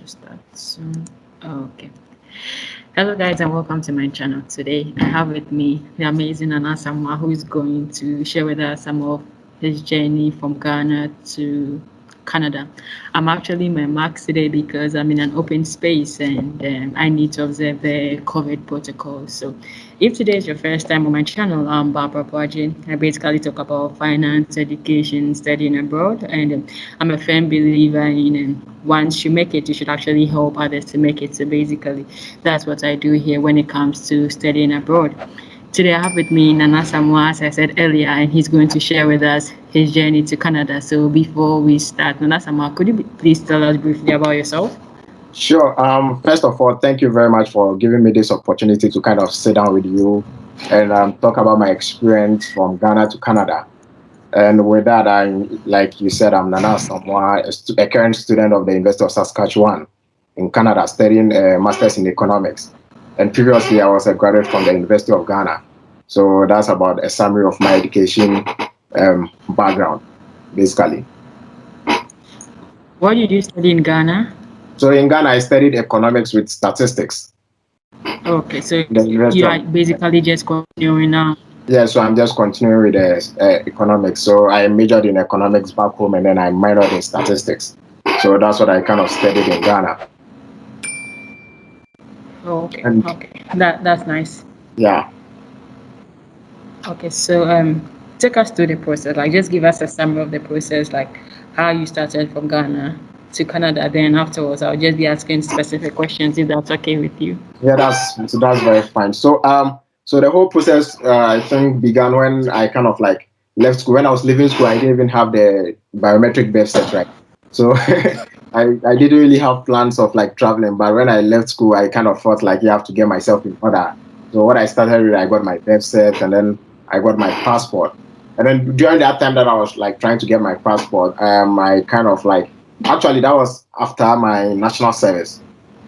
start soon. Okay. Hello, guys, and welcome to my channel. Today, I have with me the amazing Asamoah, who is going to share with us some of his journey from Ghana to Canada. I'm actually in my marks today because I'm in an open space and I need to observe the COVID protocols. So, if today is your first time on my channel, I'm Barbara Aboagye. I basically talk about finance, education, studying abroad, and I'm a firm believer in once you make it, you should actually help others to make it. So basically, that's what I do here when it comes to studying abroad. Today I have with me Nana Samoa, as I said earlier, and he's going to share with us his journey to Canada. So before we start, Nana Samoa, could you please tell us briefly about yourself? Sure. First of all, thank you very much for giving me this opportunity to kind of sit down with you and talk about my experience from Ghana to Canada. And with that, like you said, I'm Nana Asamoah, a current student of the University of Saskatchewan in Canada, studying a master's in economics. And previously, I was a graduate from the University of Ghana. So that's about a summary of my education background, basically. What did you study in Ghana? So in Ghana, I studied economics with statistics. Okay, so The University you are of basically just continuing now. Yeah, so I'm just continuing with economics. So I majored in economics back home, and then I minored in statistics. So that's what I kind of studied in Ghana. Oh, okay, And okay, that's nice. yeah, Okay, so take us through the process. Like, just give us a summary of the process, like how you started from Ghana to Canada. Then afterwards, I'll just be asking specific questions if that's okay with you. yeah, that's very fine. So the whole process, I think, began when I kind of like left school. When I was leaving school, I didn't even have the biometric birth set, right? So I didn't really have plans of like traveling. But when I left school, I kind of felt like you have to get myself in order. So what I started with, I got my birth set, and then I got my passport. And then during that time that I was like trying to get my passport, I kind of like actually that was after my national service,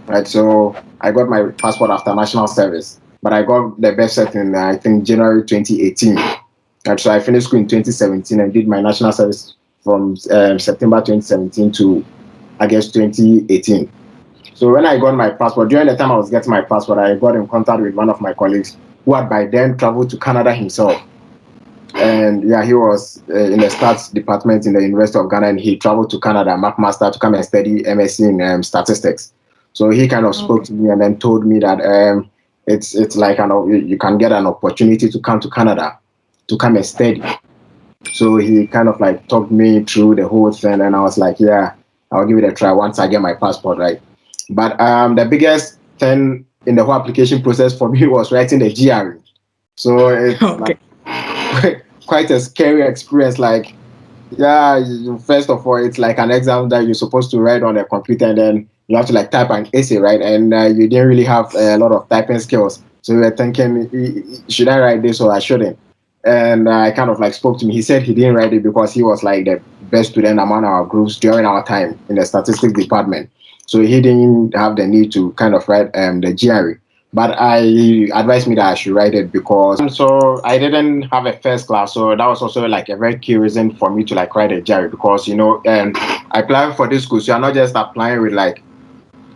right? So I got my passport after national service, but I got the birth cert in I think January 2018. And so I finished school in 2017 and did my national service from September 2017 to August 2018. So when I got my passport, during the time I was getting my passport, I got in contact with one of my colleagues who had by then traveled to Canada himself. And yeah, he was in the stats department in the University of Ghana, and he traveled to Canada, McMaster, to come and study MSc in statistics. So he kind of spoke Okay. to me and then told me that it's like you can get an opportunity to come to Canada to come and study. So he kind of like talked me through the whole thing, and I was like, yeah, I'll give it a try once I get my passport, right? But the biggest thing in the whole application process for me was writing the GRE. So it's Okay. like quite a scary experience. Like, yeah, first of all, it's like an exam that you're supposed to write on a computer, and then you have to like type an essay, right? And you didn't really have a lot of typing skills, so you were thinking, should I write this or I shouldn't? And I kind of like spoke to me. He said he didn't write it because he was like the best student among our groups during our time in the statistics department, so he didn't have the need to kind of write the GRE. But I advised me that I should write it because so I didn't have a first class, so that was also like a very key reason for me to like write a GRE because I applied for this school, so you're not just applying with like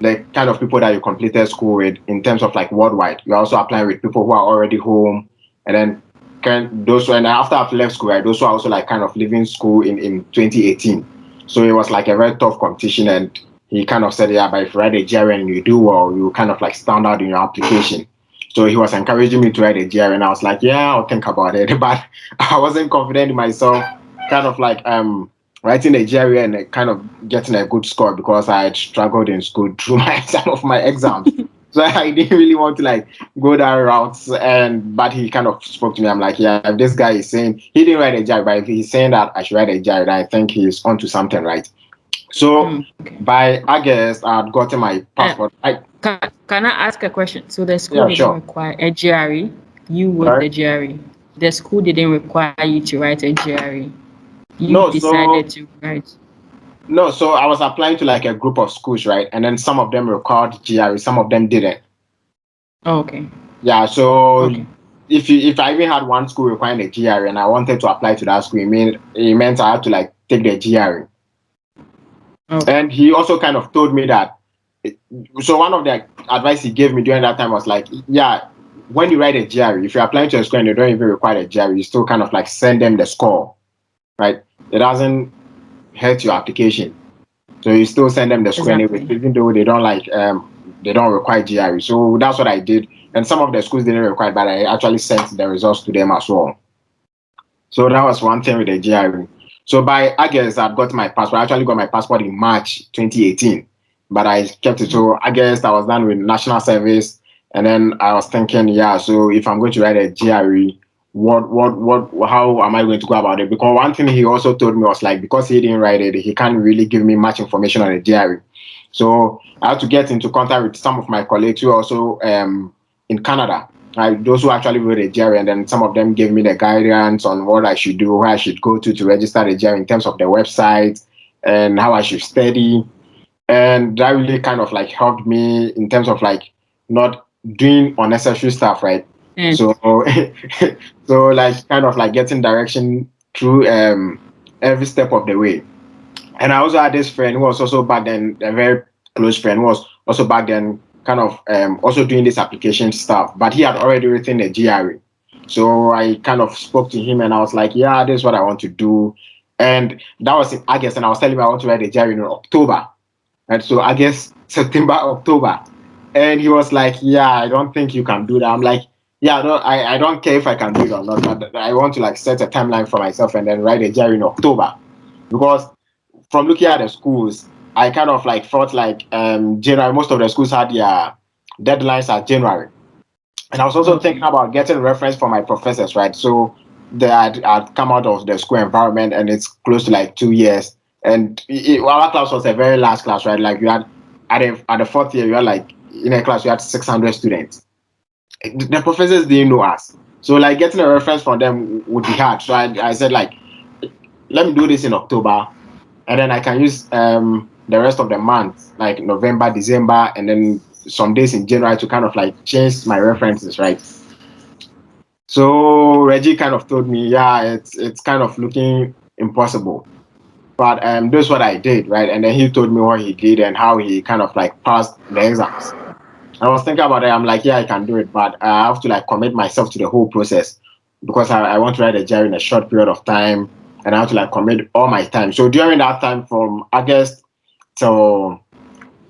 the kind of people that you completed school with in terms of like worldwide. You're also applying with people who are already home, and then and after I've left school, right, those who are also like kind of leaving school in 2018. So it was like a very tough competition, and he kind of said, yeah, but if you write a GRE and you do well, you kind of like stand out in your application. So he was encouraging me to write a GRE, and I was like, yeah, I'll think about it. But I wasn't confident in myself, kind of like writing a GRE and kind of getting a good score because I had struggled in school through some of my exams. So I didn't really want to like go that route. But he kind of spoke to me. I'm like, yeah, if this guy is saying he didn't write a GRE, but if he's saying that I should write a GRE, then I think he's onto something, right? So Okay. by August, I had gotten my Uh, passport. can I ask a question? So the school Yeah, didn't sure. require a GRE. You wrote Sorry. the GRE. The school didn't require you to write a GRE. You No, so decided to write. no, so I was applying to like a group of schools, right? And then some of them required GRE, some of them didn't. Oh, okay. Yeah, so Okay. if I even had one school requiring a GRE and I wanted to apply to that school, it meant I had to like take the GRE. Okay. And he also kind of told me that So one of the advice he gave me during that time was like, yeah, when you write a GRE, if you're applying to a school and they don't even require a GRE, you still kind of like send them the score, right? It doesn't hurt your application. So you still send them the score anyway, Exactly. even though they don't require GRE. So that's what I did. And some of the schools didn't require, but I actually sent the results to them as well. So that was one thing with the GRE. So by August, I'd got my passport. I actually got my passport in March 2018, but I kept it. So August, I was done with national service, and then I was thinking, yeah. So if I'm going to write a GRE, how am I going to go about it? Because one thing he also told me was like, because he didn't write it, he can't really give me much information on the GRE. So I had to get into contact with some of my colleagues who are also in Canada, those who actually wrote a GRE, and then some of them gave me the guidance on what I should do, where I should go to register the GRE in terms of the website and how I should study. And that really kind of like helped me in terms of like not doing unnecessary stuff, right? And So, so like kind of like getting direction through every step of the way. And I also had this friend who was also back then, a very close friend who was also back then kind of also doing this application stuff, but he had already written a GRE. So I kind of spoke to him and I was like, yeah, this is what I want to do. And that was in August, and I was telling him I want to write a GRE in October. And so I guess September, October. And he was like, yeah, I don't think you can do that. I'm like, yeah, no, I don't care if I can do it or not, but I want to like set a timeline for myself and then write a GRE in October. Because from looking at the schools, I kind of like felt like January, most of the schools had their deadlines at January. And I was also thinking okay. about getting reference for my professors, right? So I'd come out of the school environment and it's close to like 2 years. And our class was a very large class, right? Like you had at the fourth year, you had like in a class you had 600 students. The professors didn't know us, so like getting a reference from them would be hard. So I said like, let me do this in October, and then I can use the rest of the month, like November, December, and then some days in January to kind of like change my references, right? So Reggie kind of told me, yeah, it's kind of looking impossible. But that's what I did, right? And then he told me what he did and how he kind of like passed the exams. I was thinking about it. I'm like, yeah, I can do it, but I have to like commit myself to the whole process because I want to write a GRE in a short period of time, and I have to like commit all my time. So during that time, from August till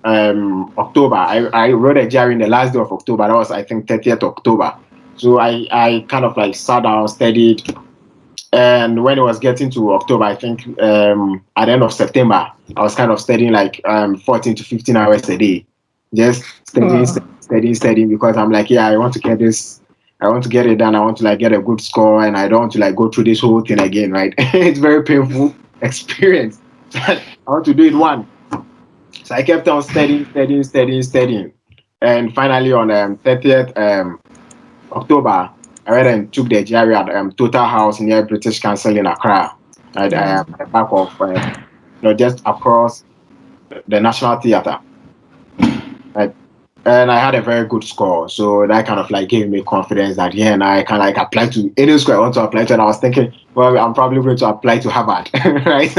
October, I wrote a GRE in the last day of October. That was I think 30th October. So I kind of like sat down, studied, and when it was getting to October, I think at the end of September, I was kind of studying like 14 to 15 hours a day, just studying, Wow. studying, because I'm like, yeah, I want to get this, I want to get it done. I want to like get a good score, and I don't want to like go through this whole thing again, right? It's very painful experience. I want to do it one. So I kept on studying, and finally on 30th October, I went and took the GRE at Total House near British Council in Accra, Wow. at the back of, just across the National Theatre. Right? And I had a very good score, so that kind of like gave me confidence that yeah, and I can like apply to any school I want to apply to. And I was thinking, well, I'm probably going to apply to Harvard, right?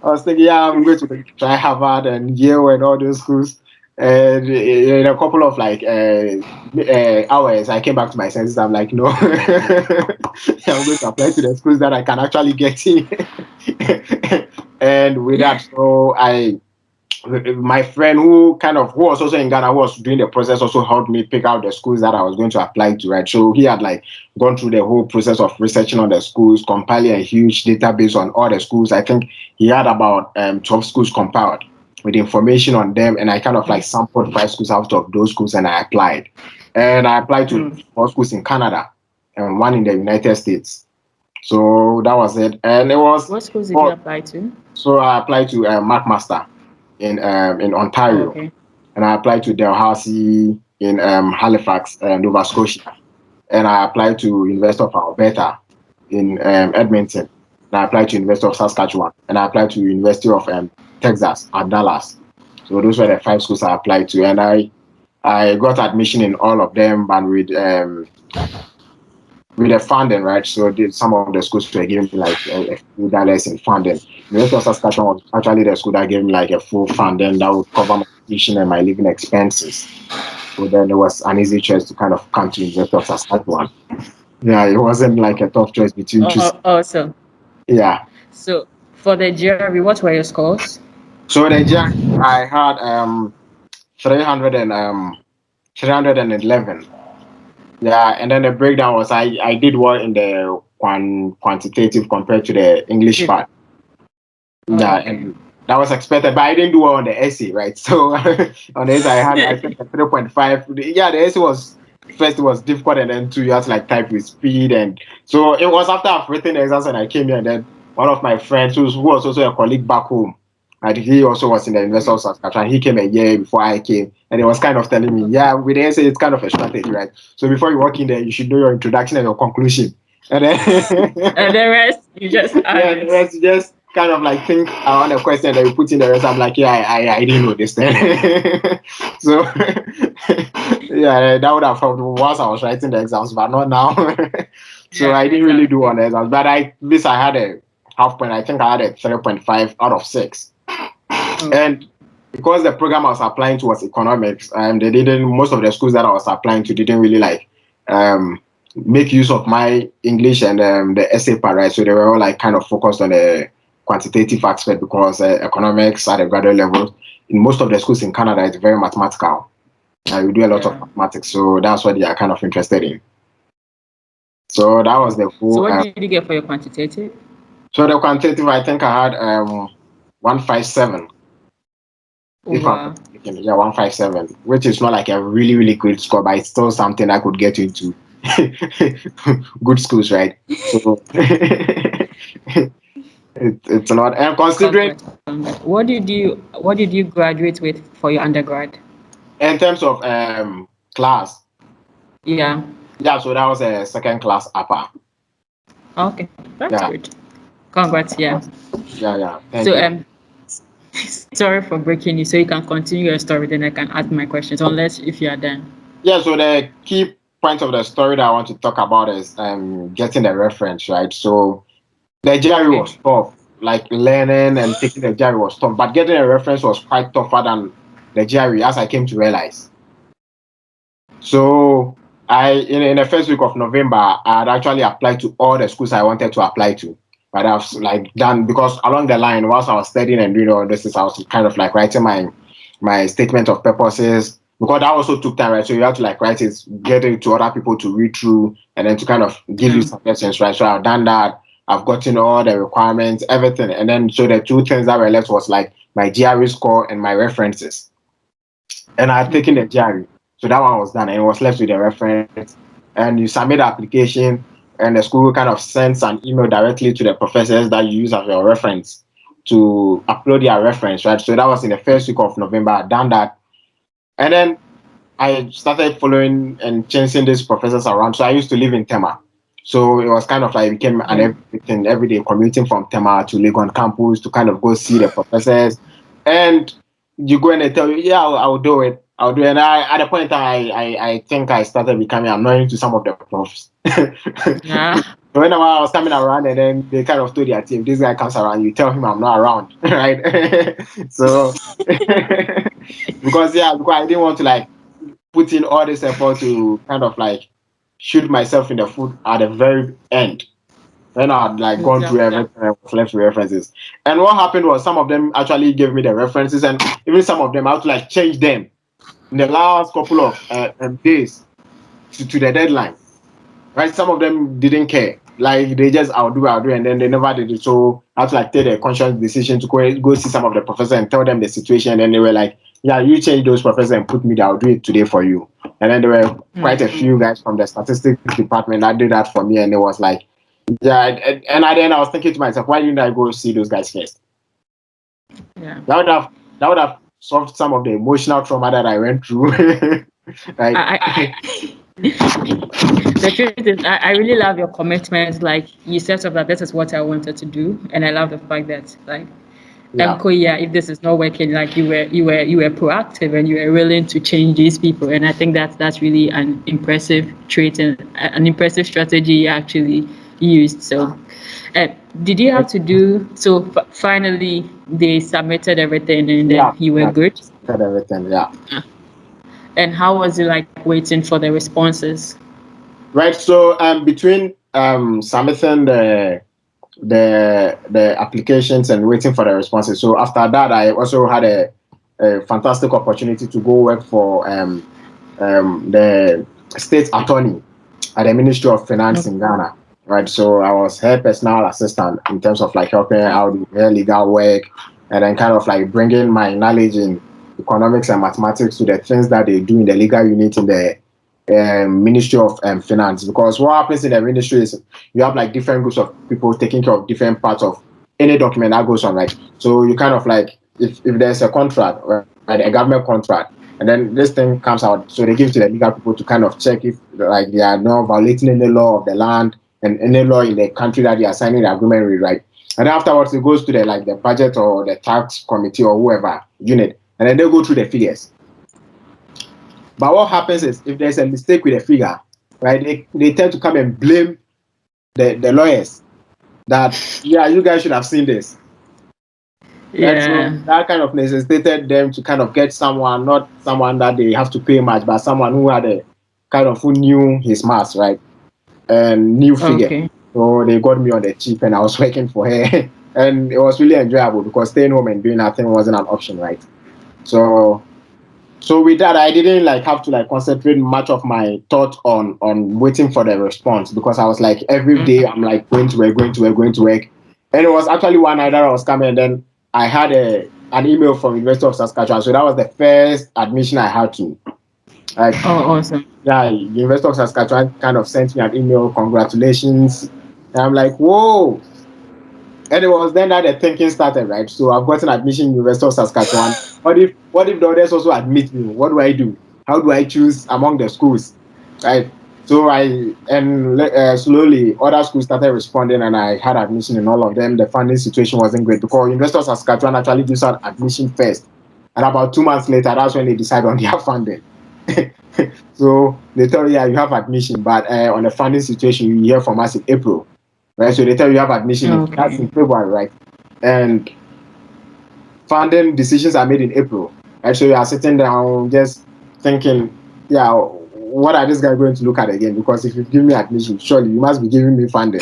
I was thinking, yeah, I'm going to try Harvard and Yale and all those schools. And in a couple of like hours, I came back to my senses. I'm like, no, I'm going to apply to the schools that I can actually get in. And with that, so my friend who was also in Ghana, who was doing the process, also helped me pick out the schools that I was going to apply to, right? So he had like gone through the whole process of researching on the schools, compiling a huge database on all the schools. I think he had about 12 schools compiled with information on them, and I kind of like sampled 5 schools out of those schools, and I applied. And I applied to Mm. 4 schools in Canada and one in the United States. So that was it, and it was What schools did you well. apply to? So I applied to McMaster in Ontario, Okay. and I applied to Dalhousie in Halifax, Nova Scotia, and I applied to University of Alberta in Edmonton, and I applied to University of Saskatchewan, and I applied to University of Texas at Dallas. So those were the 5 schools I applied to, and I got admission in all of them, but with the funding, right? So some of the schools were giving me like a few dollars in funding. University of Saskatchewan was actually the school that gave me like a full fund, then that would cover my tuition and my living expenses. So then it was an easy choice to kind of come to University of Saskatchewan. Yeah, it wasn't like a tough choice between two. Also, Yeah. so for the GRE, what were your scores? So the GRE, I had 300 and 311. Yeah, and then the breakdown was I did well in the quantitative compared to the English Did- part. Oh, Yeah, okay. and that was expected, but I didn't do well on the essay, right? So on the essay, I think a 3.5. Yeah, the essay was first it was difficult, and then two you had to like type with speed, and so it was after I've written the exams and I came here, and then one of my friends who was also a colleague back home, and he also was in the University of Saskatchewan. He came a year before I came, and he was kind of telling me, yeah, with the essay it's kind of a strategy, right? So before you walk in there, you should know your introduction and your conclusion, and then And the rest, you just add yeah, the it. rest you just kind of like think around the question that you put in the rest. I'm like, yeah, I didn't know this then. So yeah, that would have helped once I was writing the exams, but not now. So Yeah, I didn't really do exactly. on the exams, but I had a half point. I think I had a 3.5 out of 6, Oh, and because the program I was applying to was economics, they didn't. Most of the schools that I was applying to didn't really like um make use of my English and the essay part, right? So they were all like kind of focused on the quantitative aspect because economics at a graduate level in most of the schools in Canada is very mathematical. We do a lot of yeah. mathematics, so that's what they are kind of interested in. So that was the So whole. what did you get for your quantitative? So the quantitative, I think I had 157. If I'm not Wow. mistaken, yeah, 157, which is not like a really, really great score, but it's still something I could get into good schools, right? So it's a lot. And considering Congrats on that. What did you graduate with for your undergrad? in terms of class, Yeah. yeah, so that was a second class upper. Okay. That's Yeah, good. Congrats, yeah. yeah. Thank So you. sorry for breaking you. So you can continue your story, then I can ask my questions, unless if you are done. Yeah, so the key point of the story that I want to talk about is getting a reference, right? So the GRE Okay. was tough. Like learning and taking the GRE was tough, but getting a reference was quite tougher than the GRE, as I came to realize. So in the first week of November, I had actually applied to all the schools I wanted to apply to. But I've like done because along the line, whilst I was studying and doing all this, I was kind of like writing my statement of purposes because that also took time, right? So you have to like write it, get it to other people to read through, and then to kind of give you Yeah. suggestions, right? So I've done that. I've gotten all the requirements, everything, and then so the two things that were left was like my GRE score and my references, and I had taken Okay. the GRE. So that one was done, and it was left with the reference. And you submit the application, and the school kind of sends an email directly to the professors that you use as your reference to upload their reference, right? So that was in the first week of November. I done that, and then I started following and chasing these professors around. So I used to live in Tema. So it was kind of like it became an Yeah. everything every day commuting from Tema to Legon campus to kind of go see the professors. And you go and they tell you, yeah, I'll do it. I'll do it. And at the point in time, I think I started becoming annoying to some of the profs. Yeah. So whenever I was coming around and then they kind of told their team, this guy comes around, you tell him I'm not around, right? So because I didn't want to like put in all this effort to kind of like shoot myself in the foot at the very end when I had like gone through Exactly. everything and was left with references. And what happened was some of them actually gave me the references, and even some of them I had to like change them in the last couple of days to the deadline. Right? Some of them didn't care. Like they just I'll do, and then they never did it. So I had to like take a conscious decision to go see some of the professors and tell them the situation. And then they were like, "Yeah, you change those professors and put me there. I'll do it today for you." And then there were quite a few guys from the statistics department that did that for me, and it was like, yeah. Then I was thinking to myself, why didn't I go see those guys first? Yeah. That would have solved some of the emotional trauma that I went through. Right? I the truth is, I really love your commitment. Like you set up that this is what I wanted to do, and I love the fact that like Yeah. yeah, if this is not working, like you were proactive and you were willing to change these people, and I think that's really an impressive trait and an impressive strategy you actually used. So, uh, did you have to do so? finally they submitted everything and Yeah, then you were yeah, good. said everything. Yeah. And how was it like waiting for the responses? Right. So between submitting the applications and waiting for the responses. So after that, I also had a fantastic opportunity to go work for the state attorney at the Ministry of Finance in Ghana. Right. So I was her personal assistant in terms of like helping her out with her legal work, and then kind of like bringing my knowledge in economics and mathematics to the things that they do in the legal unit in the Ministry of Finance. Because what happens in the ministry is you have like different groups of people taking care of different parts of any document that goes on, right? So you kind of like if there's a contract, right, a government contract, and then this thing comes out, so they give it to the legal people to kind of check if like they are not violating any law of the land and any law in the country that they are signing the agreement with, right? And then afterwards it goes to the like the budget or the tax committee or whoever unit, and then they go through the figures. But what happens is if there's a mistake with a figure, right, they tend to come and blame the lawyers that, yeah, you guys should have seen this. Right. So Yeah. that kind of necessitated them to kind of get someone, not someone that they have to pay much, but someone who had a kind of who knew his maths, right? And knew figure. Okay. So they got me on the cheap and I was working for her. And it was really enjoyable because staying home and doing nothing wasn't an option, right? So with that, I didn't like have to like concentrate much of my thought on waiting for the response because I was like every day I'm like going to work, going to work, going to work. And it was actually one night that I was coming and then I had an email from University of Saskatchewan. So that was the first admission I had to. Like Oh, awesome. yeah, University of Saskatchewan kind of sent me an email, congratulations. And I'm like, whoa. And it was then that the thinking started, right? So I've gotten admission in University of Saskatchewan. What if the others also admit me? What do I do? How do I choose among the schools? Right. So slowly other schools started responding, and I had admission in all of them. The funding situation wasn't great because University of Saskatchewan actually gives out admission first, and about 2 months later, that's when they decide on their funding. So they tell you, yeah, you have admission, but on the funding situation, you hear from us in April, right? So they tell you have admission that's in Okay. February, right? And funding decisions are made in April, right? So you are sitting down just thinking, yeah, what are these guys going to look at again? Because if you give me admission, surely you must be giving me funding,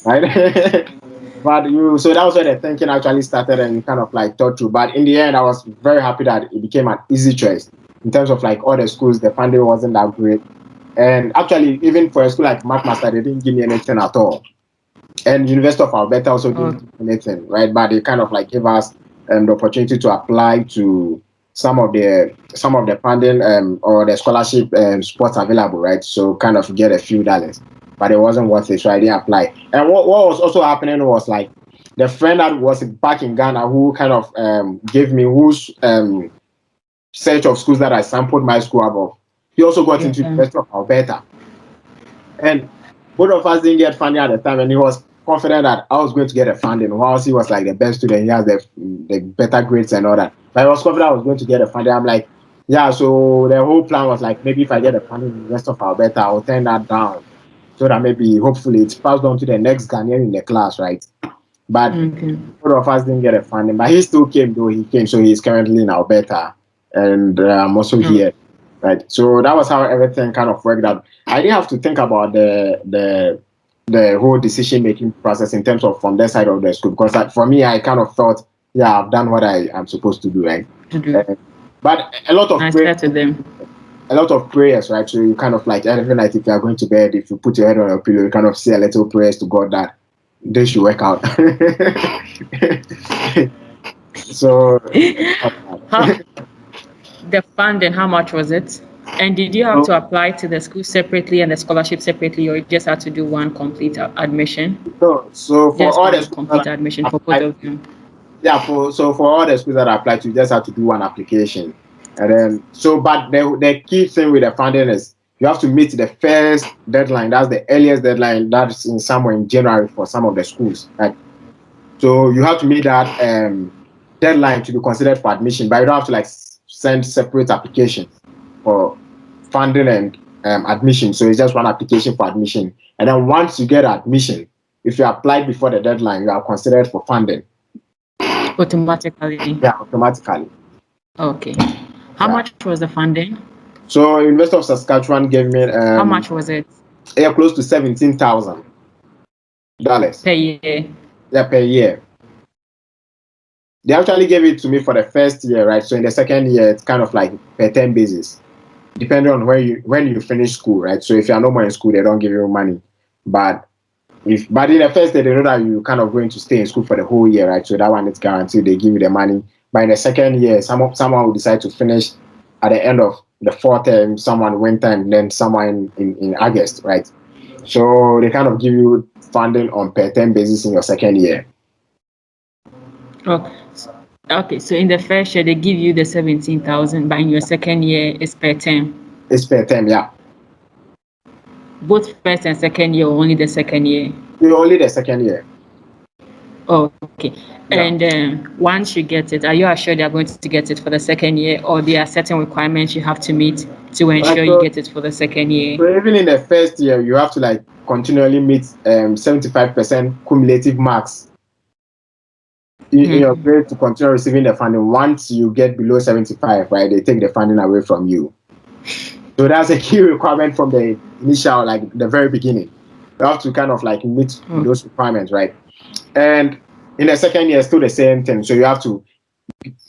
right? But so that was where the thinking actually started and you kind of like thought through. But in the end, I was very happy that it became an easy choice in terms of like all the schools, the funding wasn't that great. And actually, even for a school like McMaster, they didn't give me anything at all. And University of Alberta also didn't Oh, give anything, right? But they kind of like gave us the opportunity to apply to some of the funding or the scholarship spots available, right? So kind of get a few dollars, but it wasn't worth it, so I didn't apply. And what was also happening was like the friend that was back in Ghana who kind of gave me whose search of schools that I sampled my school above. He also got into yeah. University of Alberta, and both of us didn't get funding at the time, and he was confident that I was going to get a funding. Whilst he was like the best student, he has the better grades and all that. But I was confident I was going to get a funding. I'm like, yeah. So the whole plan was like, maybe if I get a funding in the rest of Alberta, I'll turn that down so that maybe hopefully it's passed on to the next Ghanaian in the class, right? But Okay. both of us didn't get a funding. But he still came, though he came. So he's currently in Alberta, and I'm also Oh, here, right? So that was how everything kind of worked out. I didn't have to think about the whole decision making process in terms of from their side of the school because for me, I kind of thought, yeah, I've done what I am supposed to do, right? to do. Uh, but Nice chat to them. a lot of prayers, right? So you kind of like every night if you are going to bed, if you put your head on your pillow, you kind of say a little prayers to God that this should work out. So How the funding, how much was it? And did you have so to apply to the school separately and the scholarship separately, or you just had to do one complete admission? so for Just all the one schools that complete admission I for both applied, of them. yeah, for all the schools that I applied to, you just have to do one application. And then but the key thing with the funding is you have to meet the first deadline. That's the earliest deadline. That's in somewhere in January for some of the schools. Right? So you have to meet that deadline to be considered for admission, but you don't have to like send separate applications for funding and admission. So it's just one application for admission. And then once you get admission, if you applied before the deadline, you are considered for funding. Automatically. Yeah, automatically. Okay. How Yeah. much was the funding? So University of Saskatchewan gave me How much was it yeah, close to $17,000. per year? Yeah, per year. They actually gave it to me for the first year, right? So in the second year, it's kind of like per term basis, depending on when you finish school, right? So if you are no more in school, they don't give you money. But but in the first year, they know that you kind of going to stay in school for the whole year, right? So that one is guaranteed. They give you the money. But in the second year, someone will decide to finish at the end of the fourth term, someone winter, and then someone in August, right? So they kind of give you funding on per term basis in your second year. Oh, okay. So in the first year they give you the 17,000, but in your second year it's per term. It's per term, yeah. Both first and second year, or only the second year? You only the second year. Oh, okay. Yeah. And once you get it, are you assured you are going to get it for the second year, or there are certain requirements you have to meet to Right. ensure you get it for the second year? So even in the first year, you have to like continually meet 75% cumulative marks in your Hmm. grade to continue receiving the funding. Once you get below 75, right, they take the funding away from you. So that's a key requirement from the initial, like the very beginning. You have to kind of like meet Oh, those requirements, right? And in the second year, still the same thing. So you have to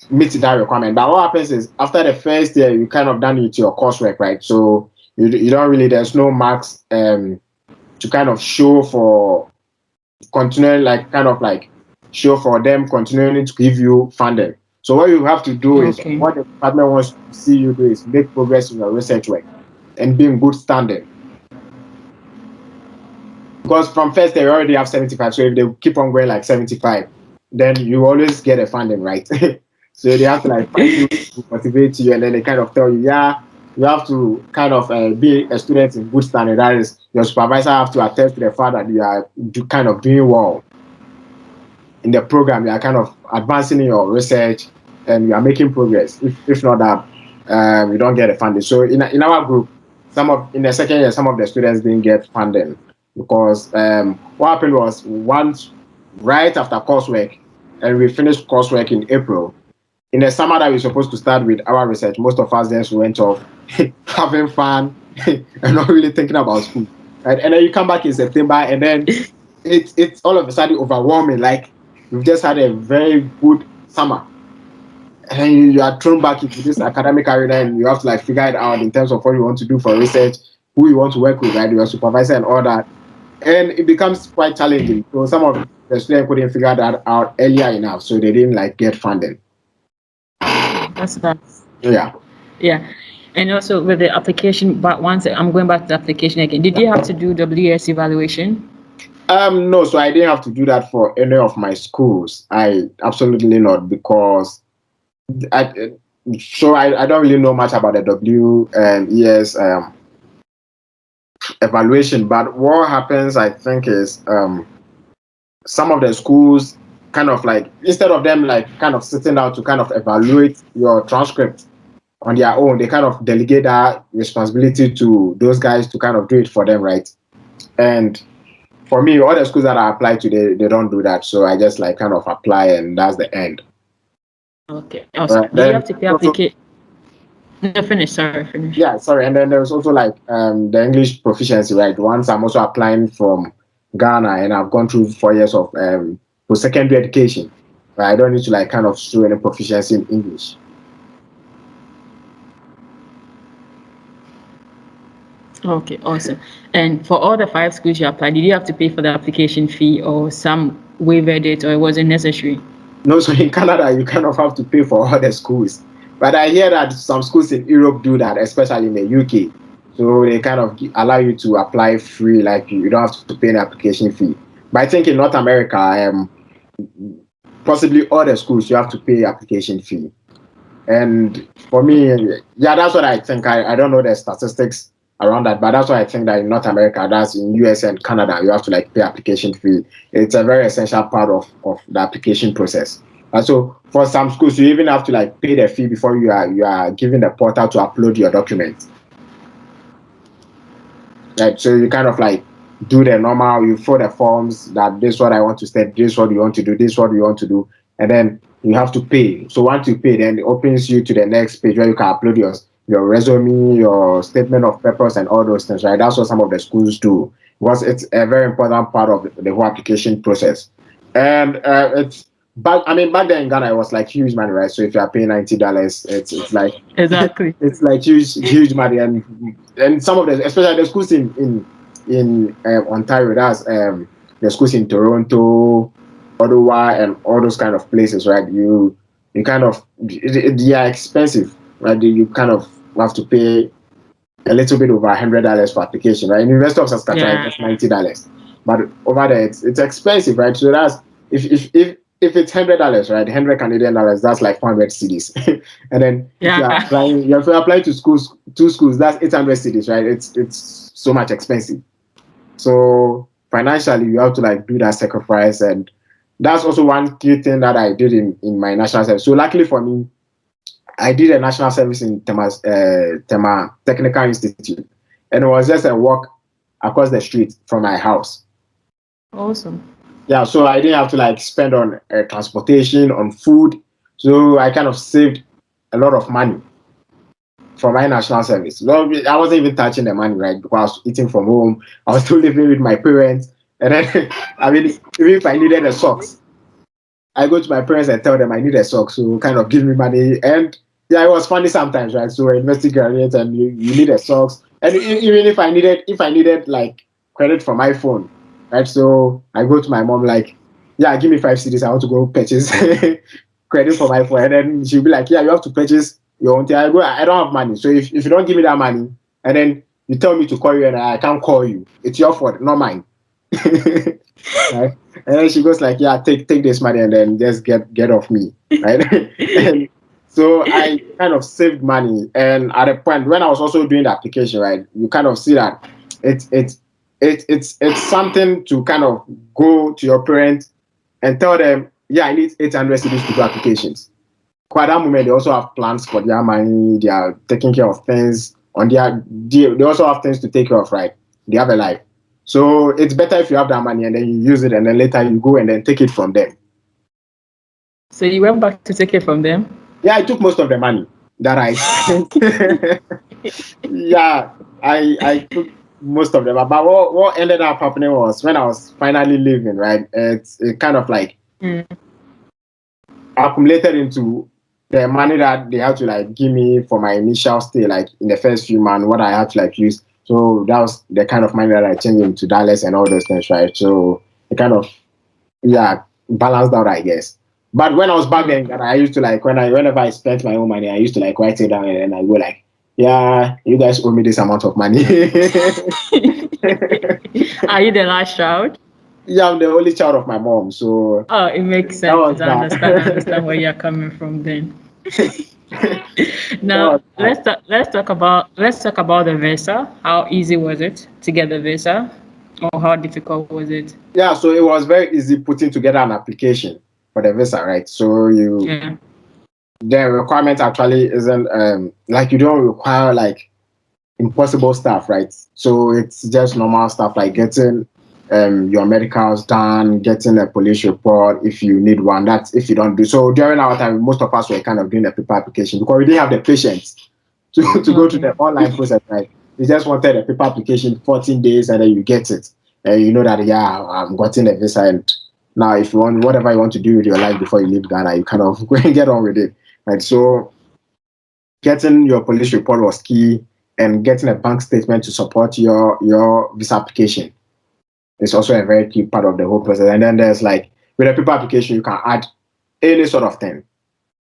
meet that requirement. But what happens is after the first year, you kind of done it to your coursework, right? So you don't really, there's no marks to kind of show for continuing, like kind of like show for them continuing to give you funding. So what you have to do is okay. what the department wants to see you do is make progress in your research work and be in good standing. Because from first they already have 75, so if they keep on going like 75, then you always get a funding, right? So they have to like find you to motivate you, and then they kind of tell you, yeah, you have to kind of be a student in good standing. That is, your supervisor have to attest to the fact that you are kind of doing well in the program. You are kind of advancing in your research, and you are making progress. If not that, you don't get a funding. So in our group, in the second year, some of the students didn't get funding because what happened was once right after coursework, and we finished coursework in April. In the summer that we were supposed to start with our research, most of us then went off having fun and not really thinking about school. Right? And then you come back in September, and then it's all of a sudden overwhelming. Like you've just had a very good summer, and you are thrown back into this academic arena, and you have to like figure it out in terms of what you want to do for research, who you want to work with, right? Your supervisor and all that, and it becomes quite challenging. So some of the students couldn't figure that out earlier enough, so they didn't like get funding. That's Yeah. yeah. And also with the application, but once I'm going back to the application again, did you have to do WS evaluation? No, so I didn't have to do that for any of my schools. I absolutely not because I I don't really know much about the WES evaluation. But what happens, I think, is some of the schools kind of like instead of them like kind of sitting down to kind of evaluate your transcript on their own, they kind of delegate that responsibility to those guys to kind of do it for them, right? And for me, all the schools that I apply to, they don't do that. So I just like kind of apply, and that's the end. Okay. Also, Right. do you Then have to pay also, application? No, finish. Sorry, finish. yeah, sorry. And then there's also like the English proficiency, right? Once I'm also applying from Ghana, and I've gone through 4 years of post-secondary education. But I don't need to like kind of show any proficiency in English. Okay, awesome. And for all the five schools you applied, did you have to pay for the application fee, or some waived it, or it wasn't necessary? No, so in Canada, you kind of have to pay for all the schools. But I hear that some schools in Europe do that, especially in the UK. So they kind of allow you to apply free, like you don't have to pay an application fee. But I think in North America, possibly all the schools, you have to pay application fee. And for me, yeah, that's what I think. I don't know the statistics around that, but that's what I think that in North America, that's in US and Canada, you have to like pay application fee. It's a very essential part of the application process. And so for some schools, you even have to like pay the fee before you are given the portal to upload your documents. Right. So you kind of like do the normal, you fill the forms that this is what I want to state, this is what you want to do, this is what you want to do. And then you have to pay. So once you pay, then it opens you to the next page where you can upload your resume, your statement of purpose, and all those things, right? That's what some of the schools do, because it's a very important part of the whole application process. And it's back then in Ghana, it was like huge money, right? So if you are paying $90, it's like Exactly. it's like huge money, and some of the, especially the schools in Ontario, that's the schools in Toronto, Ottawa, and all those kind of places, right? You kind of they are expensive, right? You kind of have to pay a little bit over $100 for application, right? In the University of Saskatchewan, Yeah. it's $90, but over there it's expensive, right? So that's if it's $100, right? 100 Canadian dollars, that's like 400 cities, and then Yeah. if you're applying to schools, two schools, that's 800 cities, right? It's so much expensive. So financially, you have to like do that sacrifice, and that's also one key thing that I did in my national service. So luckily for me, I did a national service in Tema Technical Institute, and it was just a walk across the street from my house. Awesome. Yeah, so I didn't have to like spend on transportation, on food. So I kind of saved a lot of money for my national service. No, I wasn't even touching the money, right? Because I was eating from home. I was still living with my parents. And then, I mean, even if I needed a socks, I go to my parents and tell them I need a sock. So kind of give me money. And yeah, it was funny sometimes, right? So university graduate and you need a socks. And even if I needed like credit for my phone, right? So I go to my mom like, yeah, give me 5 CDs. I want to go purchase credit for my phone. And then she'll be like, yeah, you have to purchase your own thing. I don't have money. So if you don't give me that money and then you tell me to call you and I can't call you, it's your fault, not mine. Right? And then she goes like, "Yeah, take this money and then just get off me." Right? And so I kind of saved money. And at a point when I was also doing the application, right, you kind of see that it's it's it's something to kind of go to your parents and tell them, "Yeah, I need 800 CDs to do applications." Quite that moment, they also have plans for their money. They are taking care of things on they also have things to take care of, right? They have a life. So it's better if you have that money and then you use it and then later you go and then take it from them. So you went back to take it from them? Yeah, I took most of the money that I spent. Yeah, I took most of them. But what ended up happening was when I was finally leaving, right? It kind of like Mm. accumulated into the money that they had to like give me for my initial stay, like in the first few months, what I had to like use. So that was the kind of money that I changed into dollars and all those things, right? So it kind of yeah balanced out, I guess. But when I was back then, I used to like whenever I spent my own money, I used to like write it down and then I go like, yeah, you guys owe me this amount of money. Are you the last child? Yeah, I'm the only child of my mom, so Oh, it makes that sense. was I understand. I that. understand where you're coming from then. That was Now that. let's talk about the visa. How easy was it to get the visa, or how difficult was it? Yeah, so it was very easy putting together an application for the visa, right? So Yeah. the requirement actually isn't like you don't require like impossible stuff, right? So it's just normal stuff like getting your medicals done, getting a police report if you need one. That's if you don't do so. During our time, most of us were kind of doing the paper application because we didn't have the patience to go to Okay. the online process, right? We just wanted a paper application, 14 days, and then you get it. And you know that, yeah, I've gotten a visa. And now, if you want, whatever you want to do with your life before you leave Ghana, you kind of go and get on with it. Right. So, getting your police report was key, and getting a bank statement to support your visa application is also a very key part of the whole process. And then there's like, with a paper application, you can add any sort of thing,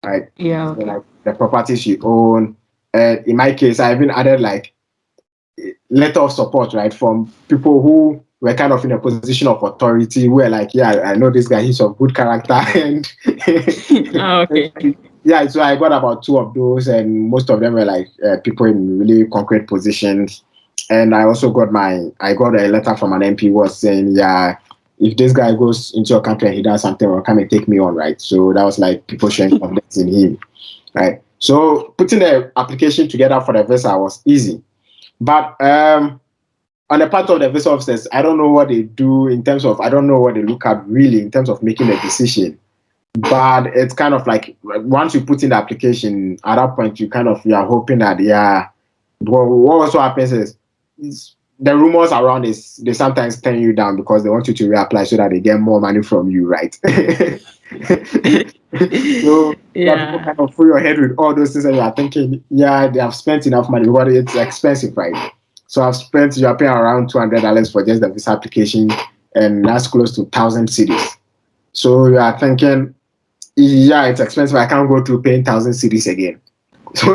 right? Yeah. So, Okay. like the properties you own. And in my case, I even added like letter of support, right, from people who were kind of in a position of authority, who were like, yeah, I know this guy, he's of good character, and Ah, okay. yeah, so I got about two of those, and most of them were like people in really concrete positions. And I got a letter from an MP who was saying, yeah, if this guy goes into your country and he does something, well, come and take me on, right? So that was like people showing confidence in him, right? So putting the application together for the visa was easy. But on the part of the visa officers, I don't know what they do in terms of, I don't know what they look at really in terms of making a decision. but it's kind of like once you put in the application, at that point you are hoping that But what also happens is the rumors around is they sometimes turn you down because they want you to reapply so that they get more money from you, right? So yeah, people Yeah. kind of fill your head with all those things, and you are thinking, yeah, they have spent enough money, but it's expensive, right? So you are paying around $200 for just the visa application, and that's close to 1,000 cities. So you are thinking, yeah, it's expensive. I can't go through paying 1,000 cities again. So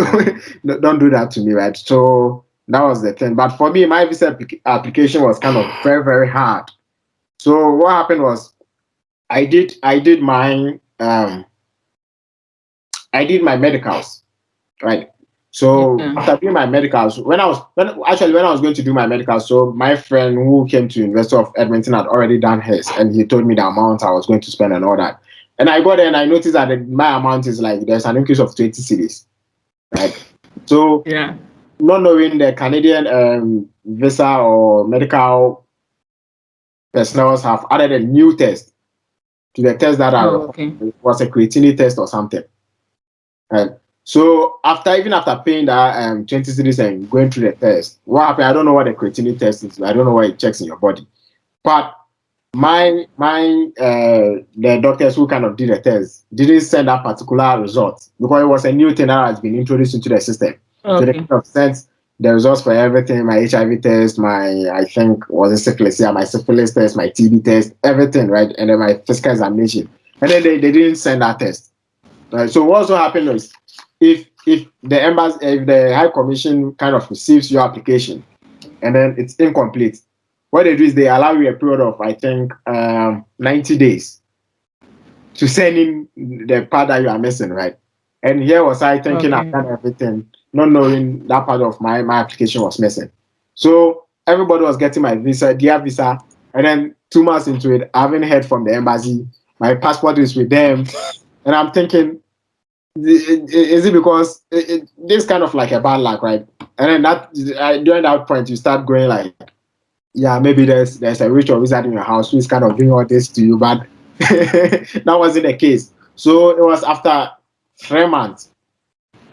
don't do that to me, right? So that was the thing. But for me, my visa application was kind of very, very hard. So what happened was I did my medicals, right? So Yeah. after doing my medicals, when I was going to do my medicals, so my friend who came to University of Edmonton had already done his, and he told me the amount I was going to spend and all that. And I got there and I noticed that my amount is like there's an increase of 20 cities, right? So Yeah. not knowing the Canadian visa or medical personnel have added a new test to the test that I Oh, okay. was a creatinine test or something. Right. So even after paying that 20 cities and going through the test, what happened? I don't know what the creatinine test is. I don't know what it checks in your body. But the doctors who kind of did the test didn't send that particular result because it was a new thing that has been introduced into the system. So they Okay. kind of sent the results for everything, my HIV test, my I think was it syphilis, yeah, my syphilis test, my TB test, everything, right? And then my physical examination. And then they didn't send that test. Right. So what also happened is if the High Commission kind of receives your application and then it's incomplete, what they do is they allow you a period of I think 90 days to send in the part that you are missing, right? And here was I thinking I've Okay. done everything, not knowing that part of my application was missing. So everybody was getting my their visa, and then 2 months into it, I haven't heard from the embassy. My passport is with them, and I'm thinking, is it because this kind of like a bad luck, right? And then during that point, you start going like, yeah, maybe there's a rich or wizard in your house who is kind of doing all this to you, but that wasn't the case. So it was after 3 months,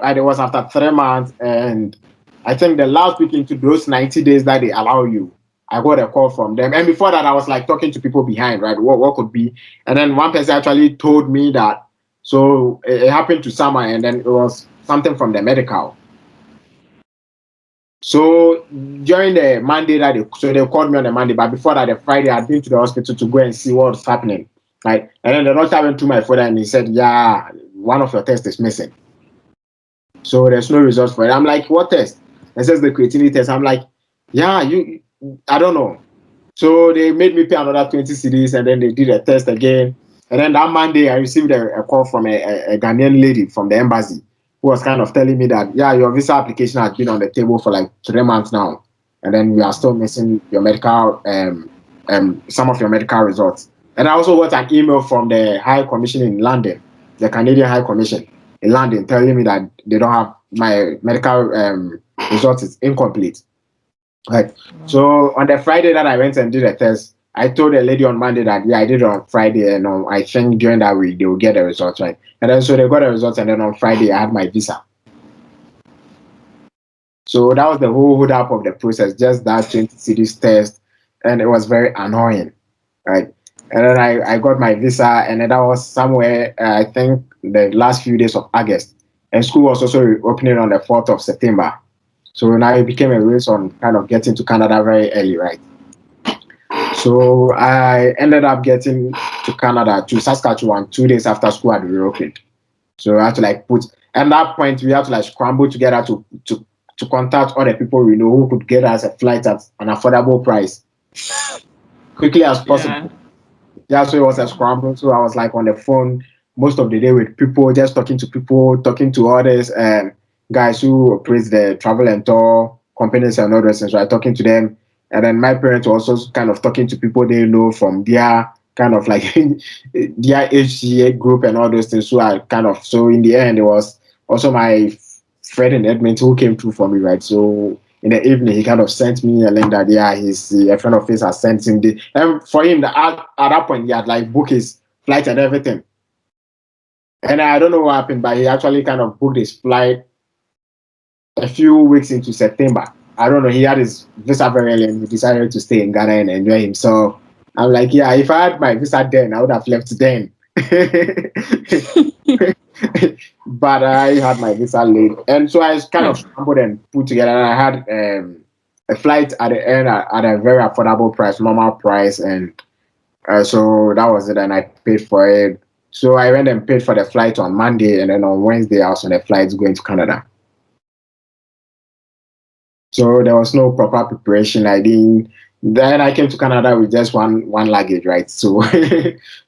right? It was after 3 months, and I think the last week into those 90 days that they allow you, I got a call from them. And before that, I was like talking to people behind, right? What could be? And then one person actually told me that so it happened to someone, and then it was something from the medical. So during the Monday they called me on the Monday, but before that, the Friday I'd been to the hospital to go and see what was happening. Right. And then the doctor went to my father and he said, yeah, one of your tests is missing. So there's no results for it. I'm like, what test? It says the creatinine test. I'm like, yeah, I don't know. So they made me pay another 20 CDs and then they did a test again. And then that Monday, I received a call from a Ghanaian lady from the embassy who was kind of telling me that, yeah, your visa application has been on the table for like 3 months now. And then we are still missing your some of your medical results. And I also got an email from the High Commission in London, the Canadian High Commission in London, telling me that they don't have my medical results is incomplete. Right. So on the Friday that I went and did a test, I told the lady on Monday that yeah, I did it on Friday, and I think during that week they will get the results, right? And then so they got the results, and then on Friday I had my visa. So that was the whole hold up of the process, just that 20 cities test, and it was very annoying, right? And then I got my visa, and then that was somewhere I think the last few days of August, and school was also opening on the 4th of September. So now it became a race on kind of getting to Canada very early, right? So I ended up getting to Canada, to Saskatchewan, 2 days after school had reopened. So I had to like at that point, we had to like scramble together to contact all the people we know who could get us a flight at an affordable price quickly as Yeah. possible. Yeah, so it was a scramble. So I was like on the phone most of the day with people, just talking to people, talking to others, guys who operate the travel and tour companies and all those things, right? Talking to them. And then my parents were also kind of talking to people they know from their kind of like their HCA group and all those things. So I kind of, so in the end, it was also my friend in Edmonton who came through for me, right? So in the evening, he kind of sent me a link that yeah, a friend of his has sent him and for him at that point he had like booked his flight and everything. And I don't know what happened, but he actually kind of booked his flight a few weeks into September. I don't know. He had his visa very early and he decided to stay in Ghana and enjoy himself. I'm like, yeah, if I had my visa then, I would have left then. But I had my visa late. And so I kind of Oh, scrambled and put together. And I had a flight at the end at a very affordable price, normal price. And so that was it. And I paid for it. So I went and paid for the flight on Monday. And then on Wednesday, I was on a flight going to Canada. So there was no proper preparation. I didn't. Then I came to Canada with just one luggage, right? So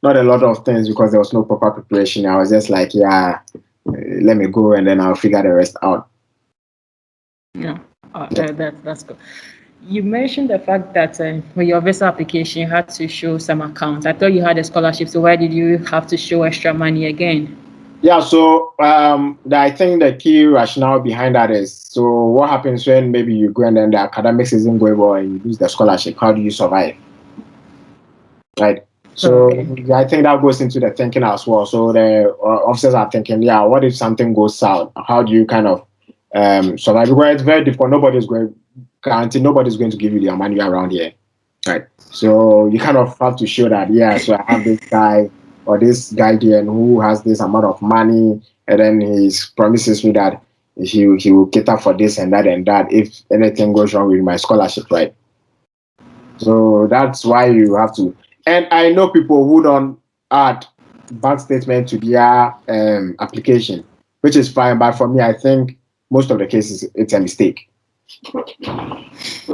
not a lot of things because there was no proper preparation. I was just like, yeah, let me go and then I'll figure the rest out. yeah. That's good. You mentioned the fact that with your visa application, you had to show some accounts. I thought you had a scholarship, so why did you have to show extra money again? Yeah, so I think the key rationale behind that is so what happens when maybe you go and then the academics isn't going well and you lose the scholarship? How do you survive? Right. So Okay. I think that goes into the thinking as well. So the officers are thinking, yeah, what if something goes south? How do you kind of survive? Because it's very difficult. Nobody's going to give you their money around here. Right. So you kind of have to show that, yeah, so I have this guy or this guardian who has this amount of money, and then he promises me that he will cater for this and that if anything goes wrong with my scholarship, right? So that's why you have to. And I know people who don't add bank statement to their application, which is fine. But for me, I think most of the cases it's a mistake.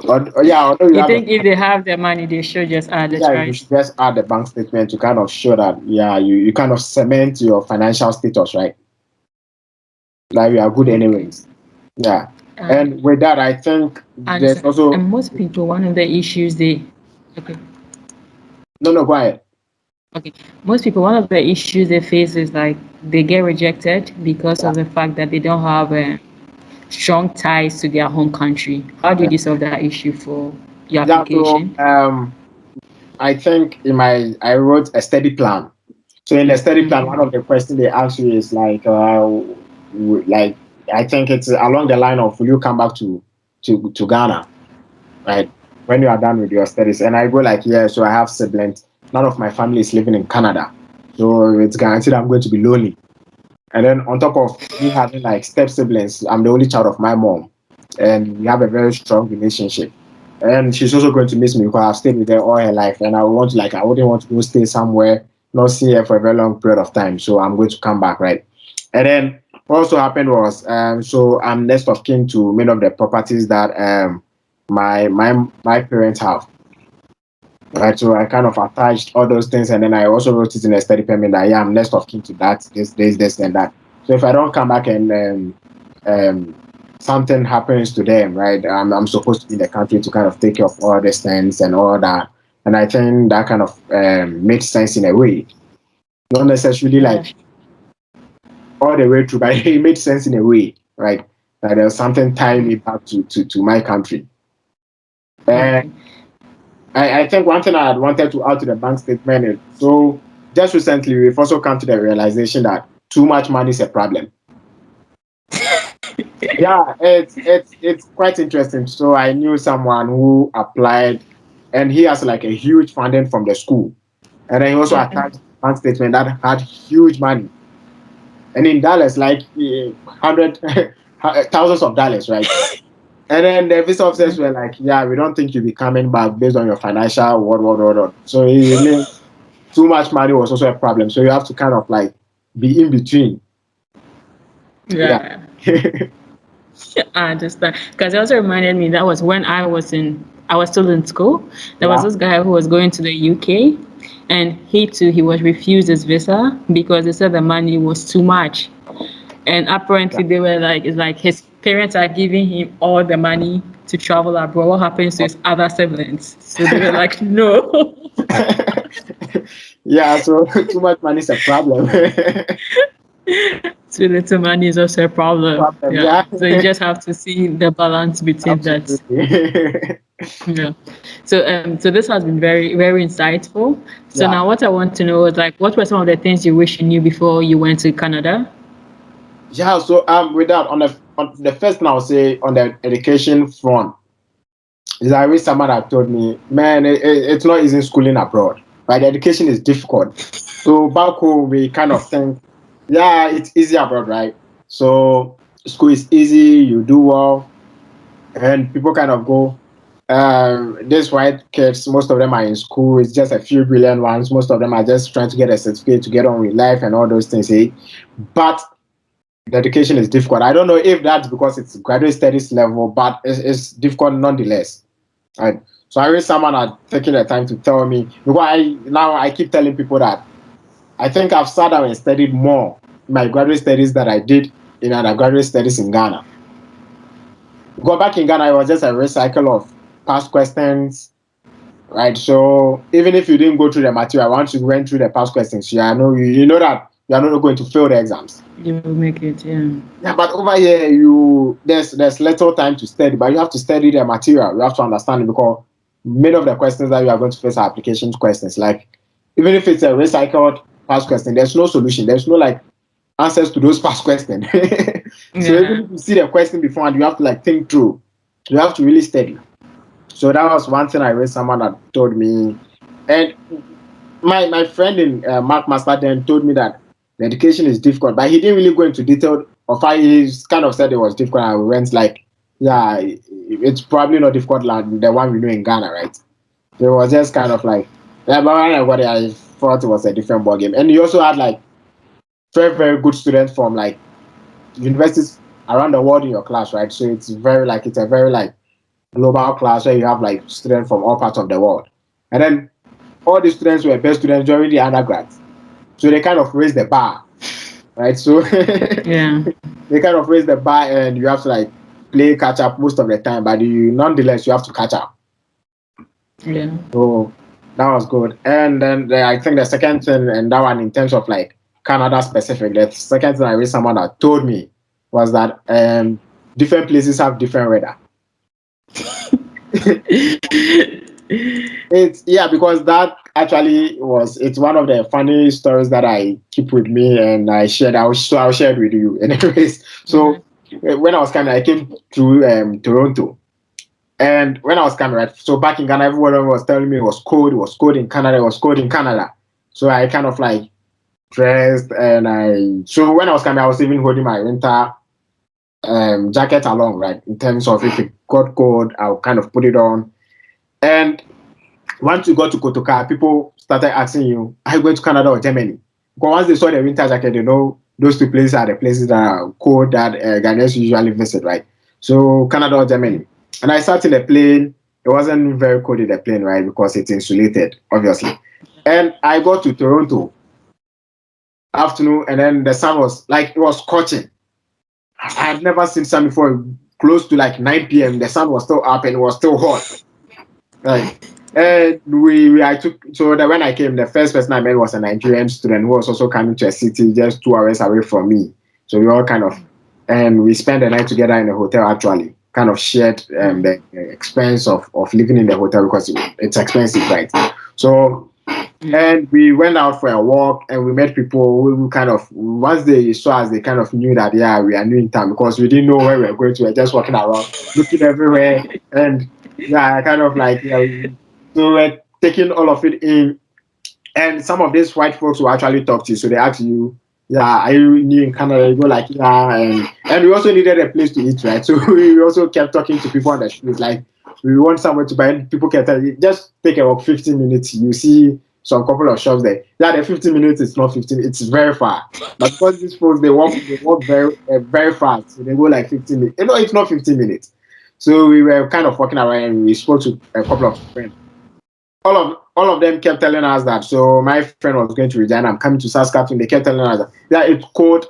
Or yeah, although you You have the think if they have the money, they should just add it, yeah, you right? should just add the bank statement to kind of show that yeah, you kind of cement your financial status, right? Like you are good Okay. anyways. Yeah. Uh, And with that, I think there's and also most people, one of the issues they, okay, no, go ahead. okay, most people, one of the issues they face is like they get rejected because Yeah. of the fact that they don't have strong ties to their home country. How did you solve that issue for your Yeah, so application? I think I wrote a study plan. So in the study plan, one Mm-hmm. of the questions they ask you is like like I think it's along the line of will you come back to Ghana, right? When you are done with your studies. And I go like, yeah, so I have siblings. None of my family is living in Canada. So it's guaranteed I'm going to be lonely. And then on top of me having like step siblings, I'm the only child of my mom. And we have a very strong relationship. And she's also going to miss me because I've stayed with her all her life. And I wouldn't want to go stay somewhere, not see her for a very long period of time. So I'm going to come back, right? And then what also happened was, so I'm next of kin to many of the properties that my parents have. Right, so I kind of attached all those things, and then I also wrote it in a study permit that yeah, I'm next of kin to that, this, and that. So if I don't come back and um, something happens to them, right, I'm supposed to be in the country to kind of take care of all these things and all that. And I think that kind of makes sense in a way, not necessarily Yeah, like that's all the way through, but it made sense in a way, right? That there's something tying me back to my country. And okay. I think one thing I had wanted to add to the bank statement is so just recently we've also come to the realization that too much money is a problem. Yeah, it's quite interesting. So I knew someone who applied and he has like a huge funding from the school. And then he also Okay. attached a bank statement that had huge money. And in dollars, like hundred thousands of dollars, right? And then the visa officers were like, yeah, we don't think you'll be coming back based on your financial what. So he knew too much money was also a problem. So you have to kind of like be in between. Yeah. Yeah, I understand. Because it also reminded me that was when I was still in school. There was Yeah. this guy who was going to the UK, and he too, he was refused his visa because they said the money was too much. And Yeah. apparently they were like, it's like his parents are giving him all the money to travel abroad. What happens to his other siblings? So they were like, no. Yeah. So too much money is a problem. Too little money is also a problem. Problem, Yeah. yeah. So you just have to see the balance between that. Absolutely. Yeah. So this has been very, very insightful. So Yeah. now what I want to know is like, what were some of the things you wish you knew before you went to Canada? Yeah, so with that on the first thing I'll say on the education front is I wish someone had told me, man, it's not easy schooling abroad. Right? The education is difficult. So back home we kind of think, yeah, it's easy abroad, right? So school is easy, you do well, and people kind of go. These white kids, most of them are in school. It's just a few brilliant ones. Most of them are just trying to get a certificate to get on with life and all those things. Eh? But the education is difficult. I don't know if that's because it's graduate studies level, but it's difficult nonetheless. Right. So I wish someone had taken the time to tell me because I keep telling people that I think I've sat down and studied more in my graduate studies that I did in undergraduate studies in Ghana. Because back in Ghana, it was just a recycle of past questions, right? So even if you didn't go through the material, once you went through the past questions, you know that you are not going to fail the exams. You will make it, yeah. Yeah, but over here, there's little time to study, but you have to study the material. You have to understand it because many of the questions that you are going to face are application questions. Like even if it's a recycled past question, there's no solution. There's no like answers to those past questions. So even Yeah. if you see the question before and you have to like think through, you have to really study. So that was one thing I read someone that told me, and my friend in Mark Master then told me that the education is difficult, but he didn't really go into detail of how he kind of said it was difficult. And we went like, yeah, it's probably not difficult like the one we know in Ghana, right? So it was just kind of like, yeah, but when I got it, I thought it was a different ball game. And he also had like very very good students from like universities around the world in your class, right? So it's a very like global class where you have like students from all parts of the world, and then all the students were best students during the undergrads. So they kind of raise the bar, right? So Yeah. they kind of raise the bar, and you have to like play catch up most of the time, but nonetheless you have to catch up. Yeah. So that was good. And then I think the second thing, and that one in terms of like Canada specific, the second thing I read someone that told me was that different places have different weather. It's yeah, because that actually it's one of the funny stories that I keep with me and I shared. I'll share it with you. Anyways, so when I was coming, I came to Toronto, and when I was coming, right, so back in Ghana, everyone was telling me it was cold. It was cold in Canada. It was cold in Canada. So I kind of like dressed, and so when I was coming, I was even holding my winter jacket along, right, in terms of if it got cold, I'll kind of put it on. And once you got to Kotoka, people started asking you, are you going to Canada or Germany? Because once they saw the winter jacket, they know those two places are the places that are cold that Ghanaians usually visit, right? So Canada or Germany. And I sat in a plane. It wasn't very cold in the plane, right? Because it's insulated, obviously. And I got to Toronto afternoon, and then the sun was like, it was scorching. I had never seen sun before. Close to like 9 p.m., the sun was still up and it was still hot. Right. And I took, so that when I came, the first person I met was a Nigerian student who was also coming to a city just 2 hours away from me. So we all kind of, and we spent the night together in a hotel actually, kind of shared the expense of living in the hotel because it's expensive, right? So, and we went out for a walk and we met people who kind of, once they saw us, they kind of knew that, yeah, we are new in town because we didn't know where we were going to. We were just walking around, looking everywhere. And yeah, I kind of like, yeah, so we're taking all of it in. And some of these white folks will actually talk to you. So they ask you, yeah, are you new in Canada? You go like, yeah. And we also needed a place to eat, right? So we also kept talking to people on the street. Like, we want somewhere to buy. And people kept telling you, just take about 15 minutes. You see some couple of shops there. Yeah, the 15 minutes is not 15. It's very far. But because these folks, they walk very, very fast. So they go like 15 minutes. You know, it's not 15 minutes. So we were kind of walking around and we spoke to a couple of friends. All of them kept telling us that. So my friend was going to Regina. I'm coming to Saskatchewan. They kept telling us that yeah, it's cold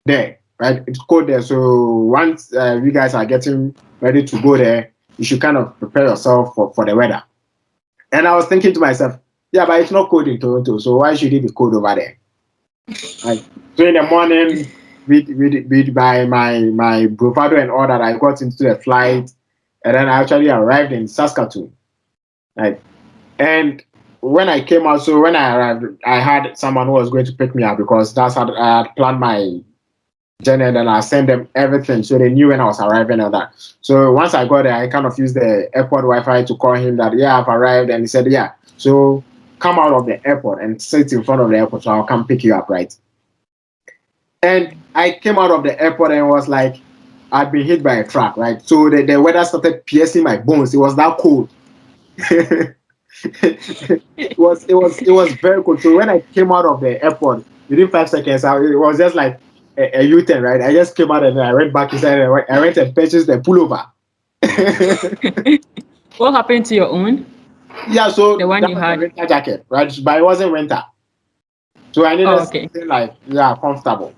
there, right? It's cold there. So once you guys are getting ready to go there, you should kind of prepare yourself for the weather. And I was thinking to myself, yeah, but it's not cold in Toronto, so why should it be cold over there? Like, so in the morning, with my bravado and all that, I got into the flight, and then I actually arrived in Saskatoon. Like, and when I came out, so when I arrived, I had someone who was going to pick me up because that's how I had planned my journey, and then I sent them everything, so they knew when I was arriving and that. So once I got there, I kind of used the airport Wi-Fi to call him that yeah, I've arrived, and he said yeah. So come out of the airport and sit in front of the airport, so I'll come pick you up, right? And I came out of the airport and was like, I'd been hit by a truck, right? So the weather started piercing my bones. It was that cold. It was very cold. So when I came out of the airport, within 5 seconds, it was just like a U-turn, right? I just came out and then I went back inside and I went and purchased the pullover. What happened to your own? Yeah, so The one that you was a had? winter jacket, right? But it wasn't winter. So I needed Oh, okay. something like, yeah, comfortable.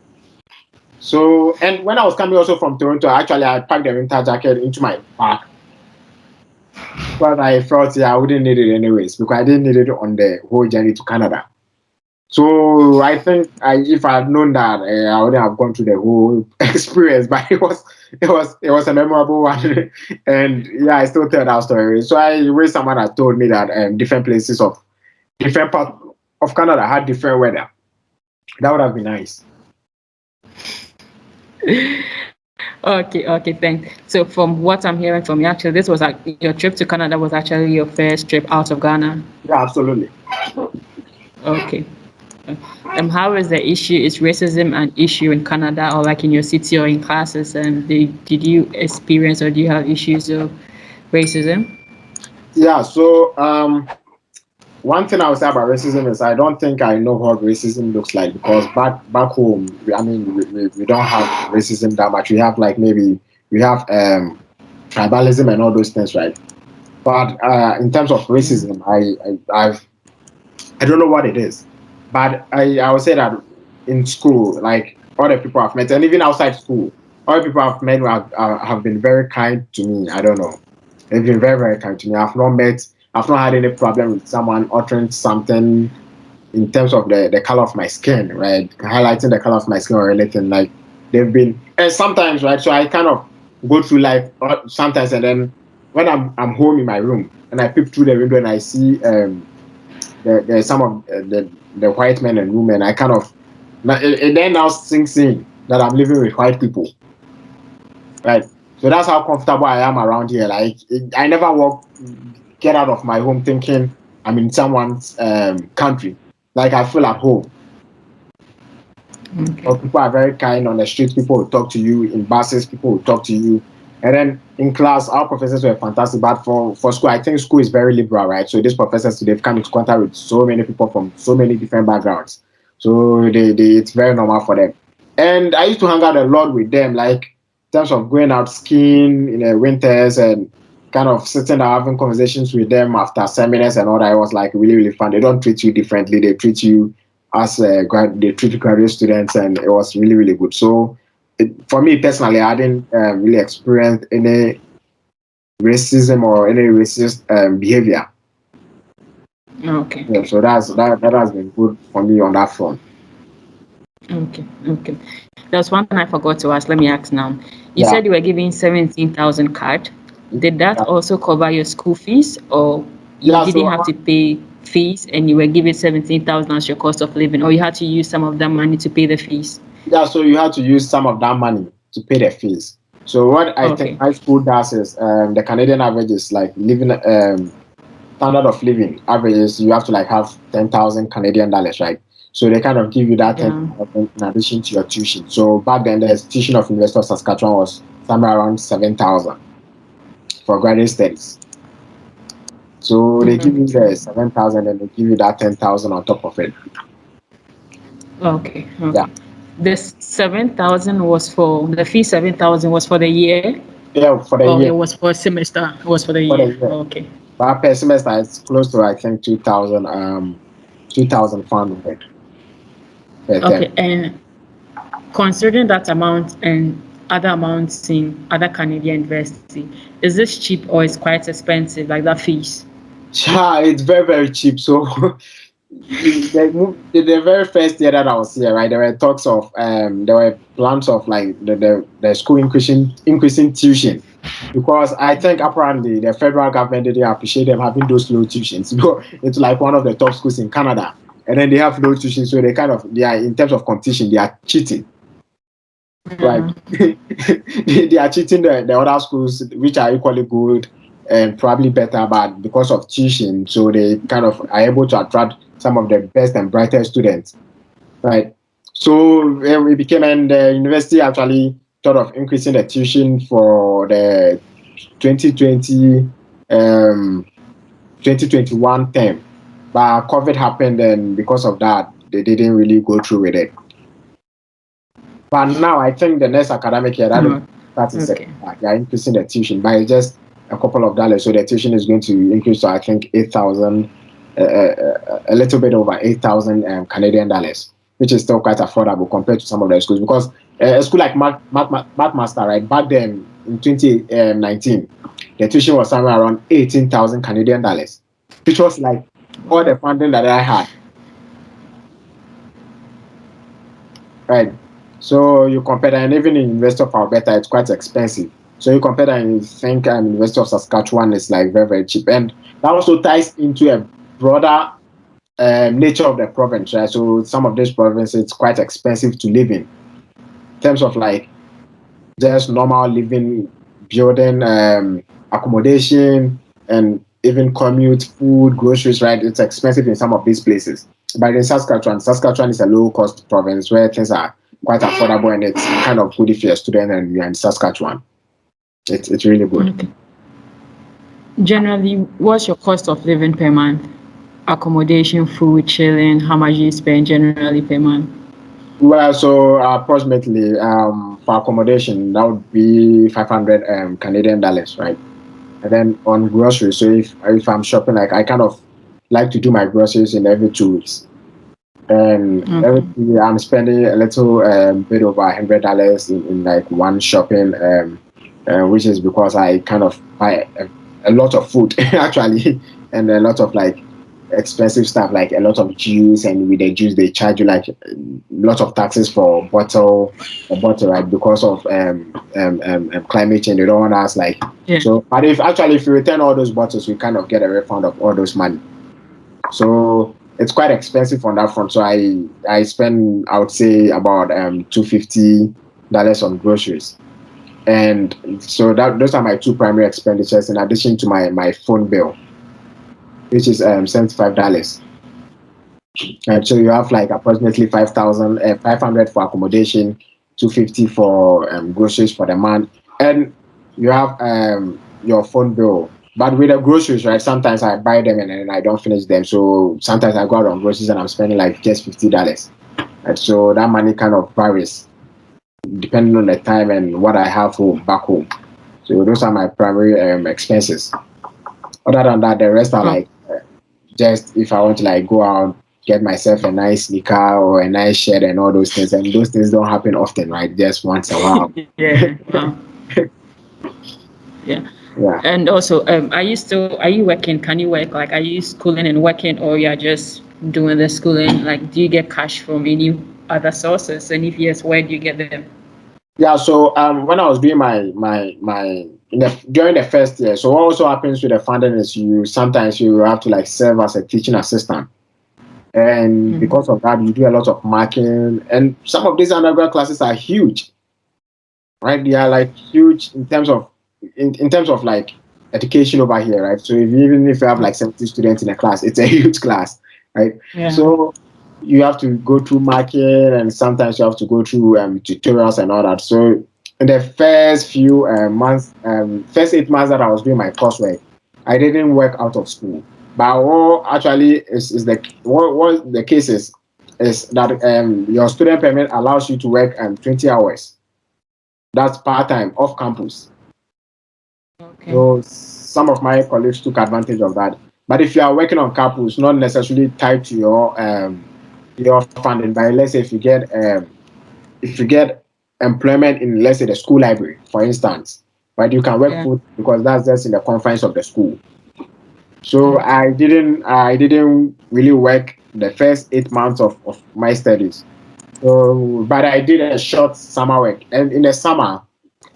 So, and when I was coming also from Toronto, actually, I packed the winter jacket into my bag. But I felt, yeah, I wouldn't need it anyways because I didn't need it on the whole journey to Canada. So I think if I had known that, I wouldn't have gone through the whole experience. But it was a memorable one, and yeah, I still tell that story. So I wish someone had told me that different places of different parts of Canada had different weather. That would have been nice. Okay, thanks. So from what I'm hearing from you, actually, this was like your trip to Canada was actually your first trip out of Ghana. Yeah, absolutely. Okay. How is the issue? Is racism an issue in Canada or like in your city or in classes? And did you experience or do you have issues of racism? Yeah. So one thing I would say about racism is I don't think I know what racism looks like because back home, I mean, we don't have racism that much. We have like maybe we have tribalism and all those things, right? But in terms of Yeah. racism, I don't know what it is. But I would say that in school, like all the people I've met, and even outside school, all the people I've met have been very kind to me. I don't know. They've been very, very kind to me. I've not had any problem with someone uttering something in terms of the color of my skin, right? Highlighting the color of my skin or anything. Like they've been, and sometimes, right? So I kind of go through life sometimes, and then when I'm home in my room and I peep through the window and I see the some of the white men and women, I kind of it then now sinks in that I'm living with white people, right? So that's how comfortable I am around here. Like I never get out of my home thinking I'm in someone's country. Like I feel at home. Okay. Or people are very kind on the street. People will talk to you in buses. People will talk to you. And then in class, our professors were fantastic. But for school, I think school is very liberal, right? So these professors, they've come into contact with so many people from so many different backgrounds. So it's very normal for them. And I used to hang out a lot with them, like in terms of going out skiing in the winters and kind of sitting down having conversations with them after seminars and all that. It was like really, really fun. They don't treat you differently. They treat you as they treat graduate students, and it was really, really good. So for me personally, I didn't really experience any racism or any racist behavior. Okay. Yeah, so that has been good for me on that front. Okay. There's one thing I forgot to ask. Let me ask now. You Yeah, said you were giving 17,000 card. Did that yeah, also cover your school fees, or you yeah. didn't have to pay fees and you were giving 17,000 as your cost of living, or you had to use some of that money to pay the fees? So you had to use some of that money to pay the fees. So what I think Okay. high school does is the Canadian average is like living standard of living averages, you have to like have 10,000 Canadian dollars, right? So they kind of give you that Yeah. 10,000 in addition to your tuition. So back then, the tuition of University of Saskatchewan was somewhere around 7,000 for graduate studies. So they give you the 7,000 and they give you that 10,000 on top of it. Okay. Yeah, Okay. This 7,000 was for the fee. 7,000 was for the year, yeah, for the or it year, was for a semester. It was for the for the year. year. Okay. But per semester, it's close to I think 2,000 2,400 per Okay. term. And considering that amount and other amounts in other Canadian university, is this cheap or is quite expensive, like that fees? Yeah, it's very, very cheap. So The very first year that I was here, right, there were talks of there were plans of like the school increasing tuition, because I think apparently the federal government didn't appreciate them having those low tuitions. Because it's like one of the top schools in Canada, and then they have low tuition, so they are, in terms of competition, they are cheating, right? Yeah. They are cheating the other schools which are equally good and probably better, but because of tuition, so they kind of are able to attract some of the best and brightest students, right? So we became, and the university actually thought of increasing the tuition for the 2020 um 2021 term, but COVID happened, and because of that they didn't really go through with it. But now I think the next academic year, that will Oh, start in okay. September, they are increasing the tuition by just a couple of dollars. So the tuition is going to increase to, I think, 8,000, a little bit over 8,000 Canadian dollars, which is still quite affordable compared to some of the schools. Because a school like McMaster, right, back then in 2019, the tuition was somewhere around 18,000 Canadian dollars, which was like all the Wow. funding that I had. Right. So you compare that, and even in University of Alberta, it's quite expensive. So you compare that, and you think University of Saskatchewan is like very, very cheap. And that also ties into a broader nature of the province, right? So some of these provinces, it's quite expensive to live in terms of like just normal living, building, accommodation, and even commute, food, groceries, right? It's expensive in some of these places. But in Saskatchewan is a low cost province where things are quite affordable, and it's kind of good if you're a student and you're in Saskatchewan. It's really good. Okay. Generally, what's your cost of living per month? Accommodation, food, chilling, how much do you spend generally per month? Well, so approximately for accommodation, that would be 500 Canadian dollars, right? And then on groceries, so if I'm shopping, like I kind of like to do my groceries in every 2 weeks. And every Okay. year I'm spending a little bit over $100 in like one shopping, which is because I kind of buy a lot of food actually, and a lot of like expensive stuff, like a lot of juice, and with the juice they charge you like a lot of taxes for a bottle, right? Because of climate change, they don't want us like Yeah. so. But if you return all those bottles, we kind of get a refund of all those money. So it's quite expensive on that front. So I spend, I would say, about $250 on groceries. And so that those are my two primary expenditures in addition to my phone bill, which is $75. And so you have like approximately 500 for accommodation, 250 for groceries for the month, and you have your phone bill. But with the groceries, right? Sometimes I buy them and then I don't finish them. So sometimes I go out on groceries and I'm spending like just $50. And so that money kind of varies depending on the time and what I have back home. So those are my primary expenses. Other than that, the rest are Oh, like just if I want to like go out, get myself a nice sneaker or a nice shirt and all those things. And those things don't happen often, right? Just once a while. yeah. Wow. Yeah. Yeah. And also, are you working? Can you work? Like, are you schooling and working, or you're just doing the schooling? Like, do you get cash from any other sources? And if yes, where do you get them? Yeah. So when I was doing during the first year, so what also happens with the funding is you sometimes you have to like serve as a teaching assistant. And Mm. because of that, you do a lot of marking. And some of these undergrad classes are huge, right? They are like huge in terms of like education over here, right? So even if you have like 70 students in a class, it's a huge class, right? Yeah. So you have to go through marking, and sometimes you have to go through tutorials and all that. So in the first few months, first 8 months that I was doing my coursework, I didn't work out of school. But what actually is what the case is that your student permit allows you to work 20 hours. That's part time off campus. Okay. So some of my colleagues took advantage of that. But if you are working on campus, not necessarily tied to your funding, but let's say if you get employment in, let's say, the school library, for instance, right, you can work Yeah. full because that's just in the confines of the school. So Okay. I didn't really work the first 8 months of my studies. So, but I did a short summer work, and in the summer,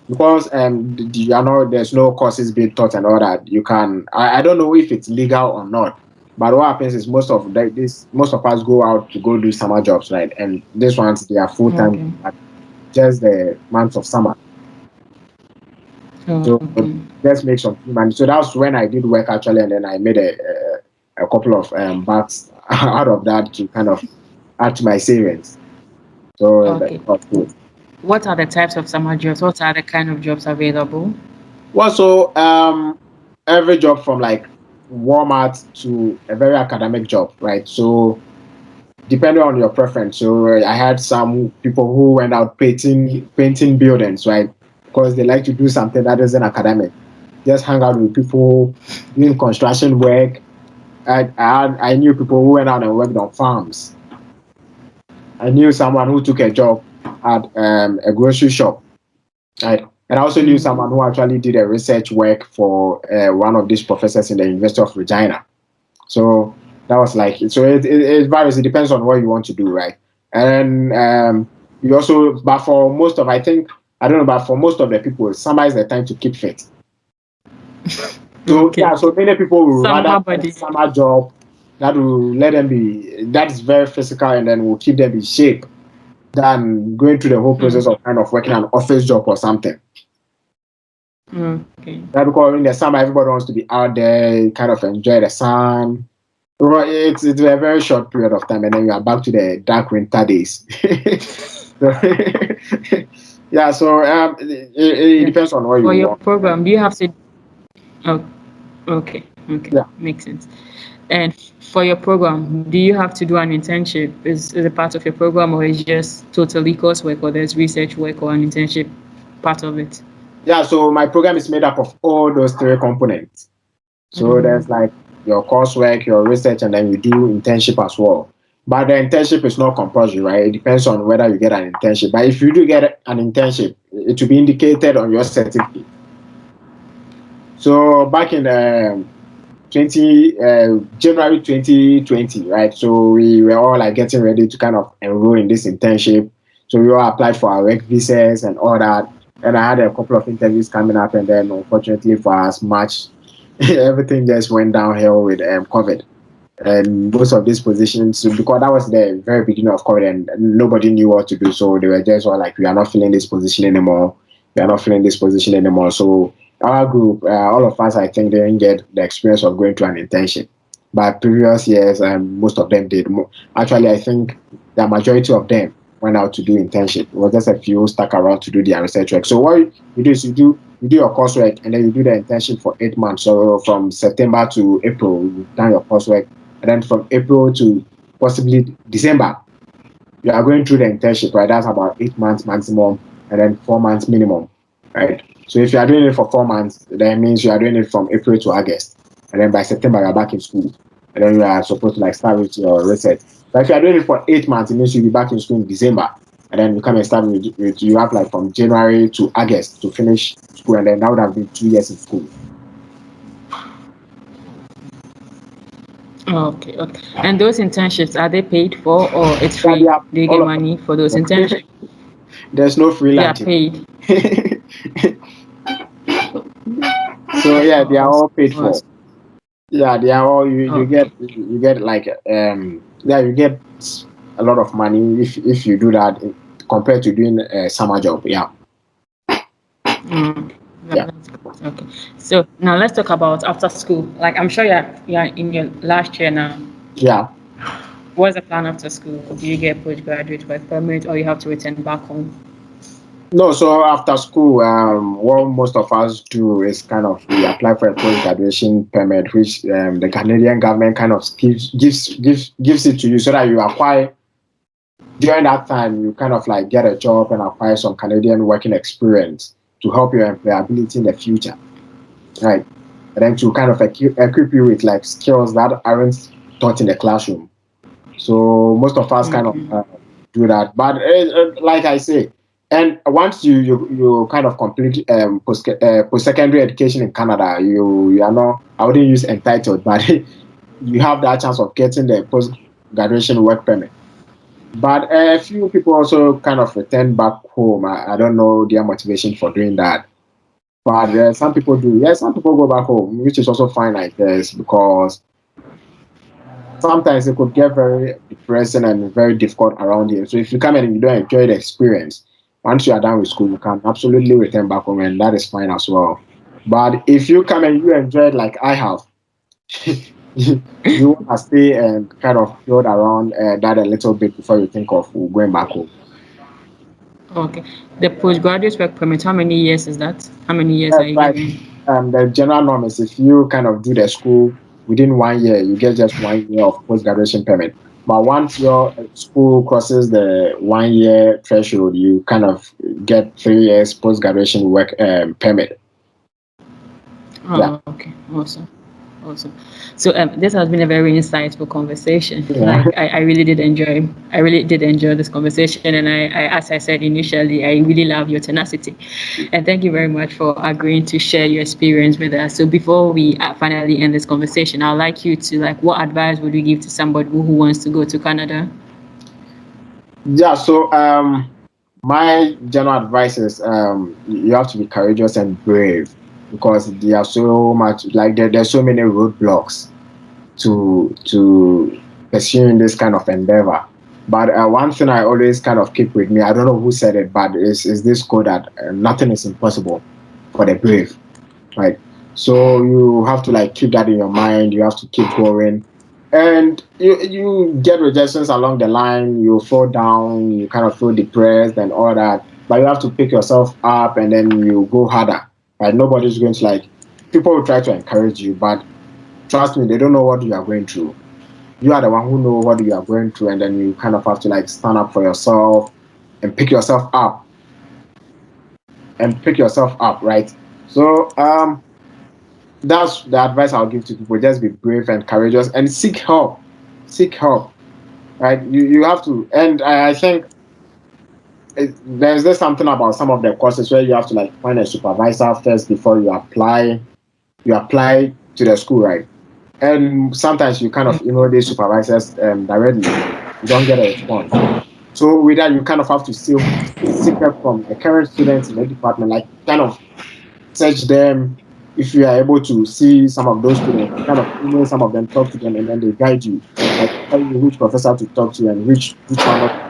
because there's no courses being taught and all that. You can I don't know if it's legal or not, but what happens is most of us go out to go do summer jobs, right? And these ones they are full time, Okay. but just the months of summer. So Okay. just make some free money. So that's when I did work actually, and then I made a couple of bucks out of that to kind of add to my savings. So that Okay. was good. What are the types of summer jobs? What are the kind of jobs available? Well, so every job from like Walmart to a very academic job, right? So depending on your preference. So I had some people who went out painting buildings, right? Because they like to do something that isn't academic. Just hang out with people doing construction work. I knew people who went out and worked on farms. I knew someone who took a job at a grocery shop. Right. And I also knew someone who actually did a research work for one of these professors in the University of Regina. So that was like, so it varies. It depends on what you want to do, right? And you also, but for most of, I think, I don't know, but for most of the people, summer is the time to keep fit. So Okay. yeah, so many people will rather Summer find a body. summer job that will let them be, that is very physical and then will keep them in shape than going through the whole process of kind of working an office job or something. Okay. That because in the summer everybody wants to be out there, kind of enjoy the sun. Well, it's a very short period of time, and then you are back to the dark winter days. So, yeah, so it Yeah. depends on what you For your want. program, do you have to? Oh, okay. Okay. Yeah, Makes sense. And for your program, do you have to do an internship? Is it part of your program, or is just totally coursework, or there's research work or an internship part of it? yeah. So my program is made up of all those three components. So there's like your coursework, your research, and then you do internship as well. But the internship is not compulsory, right? It depends on whether you get an internship. But if you do get an internship, it will be indicated on your certificate. So back in January 2020, right? So we were all like getting ready to kind of enroll in this internship. So we all applied for our work visas and all that. And I had a couple of interviews coming up, and then unfortunately for us, March, everything just went downhill with COVID. And most of these positions, because that was the very beginning of COVID, and nobody knew what to do, so they were just all like, "We are not filling this position anymore. We are not filling this position anymore." So our group, all of us, I think, didn't get the experience of going to an internship. But previous years, most of them did. Actually, I think the majority of them went out to do internship. It was just a few stuck around to do their research work. So what you do is you do your coursework, and then you do the internship for 8 months. So from September to April, you've done your coursework, and then from April to possibly December, you are going through the internship, right? That's about 8 months maximum, and then 4 months minimum, right? So if you are doing it for 4 months, that means you are doing it from April to August, and then by September you are back in school, and then you are supposed to like start with your research. But if you are doing it for 8 months, it means you'll be back in school in December, and then you come and start with you have like from January to August to finish school, and then that would have been 2 years in school. Okay, okay. And those internships, are they paid for or it's Yeah, they free? are Do you get all of money for those them. internships? There's no free They are lunch. paid. So yeah, they are Oh, all paid for. awesome. Yeah, they are all you Okay. get like yeah, you get a lot of money if you do that compared to doing a summer job. Yeah, Mm, yeah, that's good. Okay. So now let's talk about after school. Like I'm sure you're in your last year now. yeah. What's the plan after school? Do you get postgraduate work permit or you have to return back home? No, so after school, what most of us do is kind of we apply for a post graduation permit, which the Canadian government kind of gives it to you so that you acquire during that time you kind of like get a job and acquire some Canadian working experience to help your employability in the future, right? And then to kind of equip you with like skills that aren't taught in the classroom. So most of us kind of Okay. do that. But like I say, and once you kind of complete post secondary education in Canada, you are not, I wouldn't use entitled, but you have that chance of getting the graduation work permit. But a few people also kind of return back home. I don't know their motivation for doing that. But some people do. Yeah, some people go back home, which is also fine, I guess, because sometimes it could get very depressing and very difficult around here. So if you come and you don't enjoy the experience, once you are done with school, you can absolutely return back home, and that is fine as well. But if you come and you enjoy it like I have, you want to stay and kind of float around that a little bit before you think of going back home. Okay. The postgraduate work permit, how many years is that? How many years Yes, are you like given? the general norm is if you kind of do the school within 1 year, you get just 1 year of post graduation permit. But once your school crosses the 1 year threshold, you kind of get 3 years post graduation work permit. Yeah, Oh, okay. Awesome. Awesome. So this has been a very insightful conversation. yeah, Like I really did enjoy this conversation, and as I said initially, I really love your tenacity, and thank you very much for agreeing to share your experience with us. So before we finally end this conversation, I'd like you to like, what advice would you give to somebody who wants to go to Canada? yeah. So my general advice is you have to be courageous and brave because there are so much like there's so many roadblocks to pursuing this kind of endeavor. But one thing I always kind of keep with me, I don't know who said it, but is this quote that nothing is impossible for the brave, right? So you have to like keep that in your mind. You have to keep going, and you get rejections along the line. You fall down, you kind of feel depressed and all that. But you have to pick yourself up, and then you go harder. Right? Nobody's going to like. People will try to encourage you, but trust me, they don't know what you are going through. You are the one who know what you are going through, and then you kind of have to like stand up for yourself and pick yourself up and pick yourself up, right? So that's the advice I'll give to people. Just be brave and courageous and seek help. Seek help, right? You have to, and I think there's this something about some of the courses where you have to like find a supervisor first before you apply. You apply to the school, right? And sometimes you kind of email these supervisors directly. You don't get a response. So with that, you kind of have to still seek help from the current students in the department, like kind of search them. If you are able to see some of those students, kind of email some of them, talk to them, and then they guide you, like tell you which professor to talk to and which one not.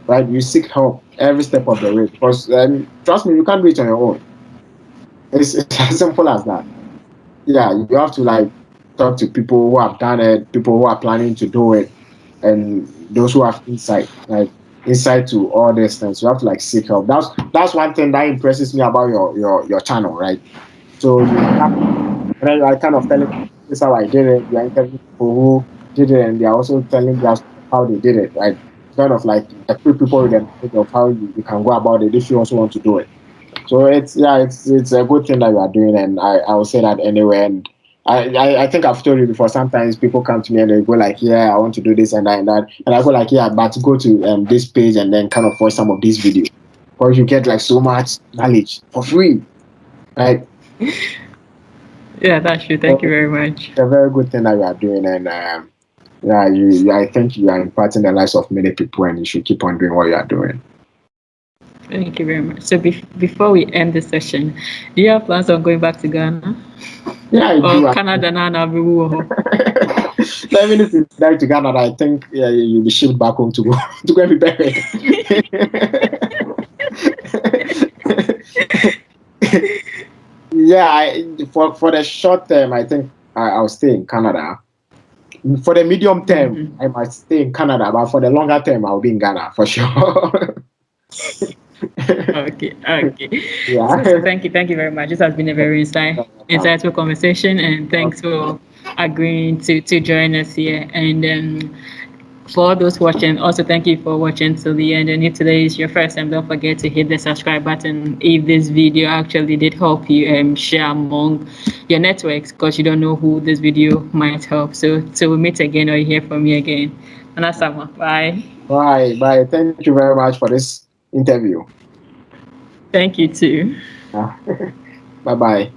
Right? You seek help every step of the way because trust me, you can't do it on your own. It's as simple as that. Yeah, you have to like talk to people who have done it, people who are planning to do it, and those who have insight, like insight to all these things. You have to like seek help. That's one thing that impresses me about your channel, right? So you have, and then you are kind of telling people, this is how I did it. You are interviewing people who did it, and they are also telling us how they did it, right? Kind of like equip people with the knowledge of how you can go about it if you also want to do it. So it's a good thing that you are doing, and I will say that anyway. And I think I've told you before. Sometimes people come to me and they go like, "Yeah, I want to do this and that," and I go like, "Yeah, but go to this page and then kind of watch some of these videos, or you get like so much knowledge for free, right?" Yeah, that's true. So Thank you very much. it's a very good thing that you are doing, and yeah, I think you are impacting the lives of many people, and you should keep on doing what you are doing. Thank you very much. So before we end the session, do you have plans on going back to Ghana Yeah, I or do. Canada now? Now, So even if you die to Ghana, I think yeah, you'll be shipped back home to go to go and be buried. Yeah, for the short term, I think I'll stay in Canada. For the medium term, Mhm. I might stay in Canada, but for the longer term, I'll be in Ghana for sure. Okay, okay. So Yeah. thank you very much. This has been a very insightful conversation, and thanks for agreeing to join us here. And for all those watching, also thank you for watching till the end. And if today is your first time, don't forget to hit the subscribe button. If this video actually did help you, share among your networks because you don't know who this video might help. So till we meet again or you hear from me again. And Asamoah, bye. Bye. Bye. Thank you very much for this interview. Thank you too. Yeah. Bye bye.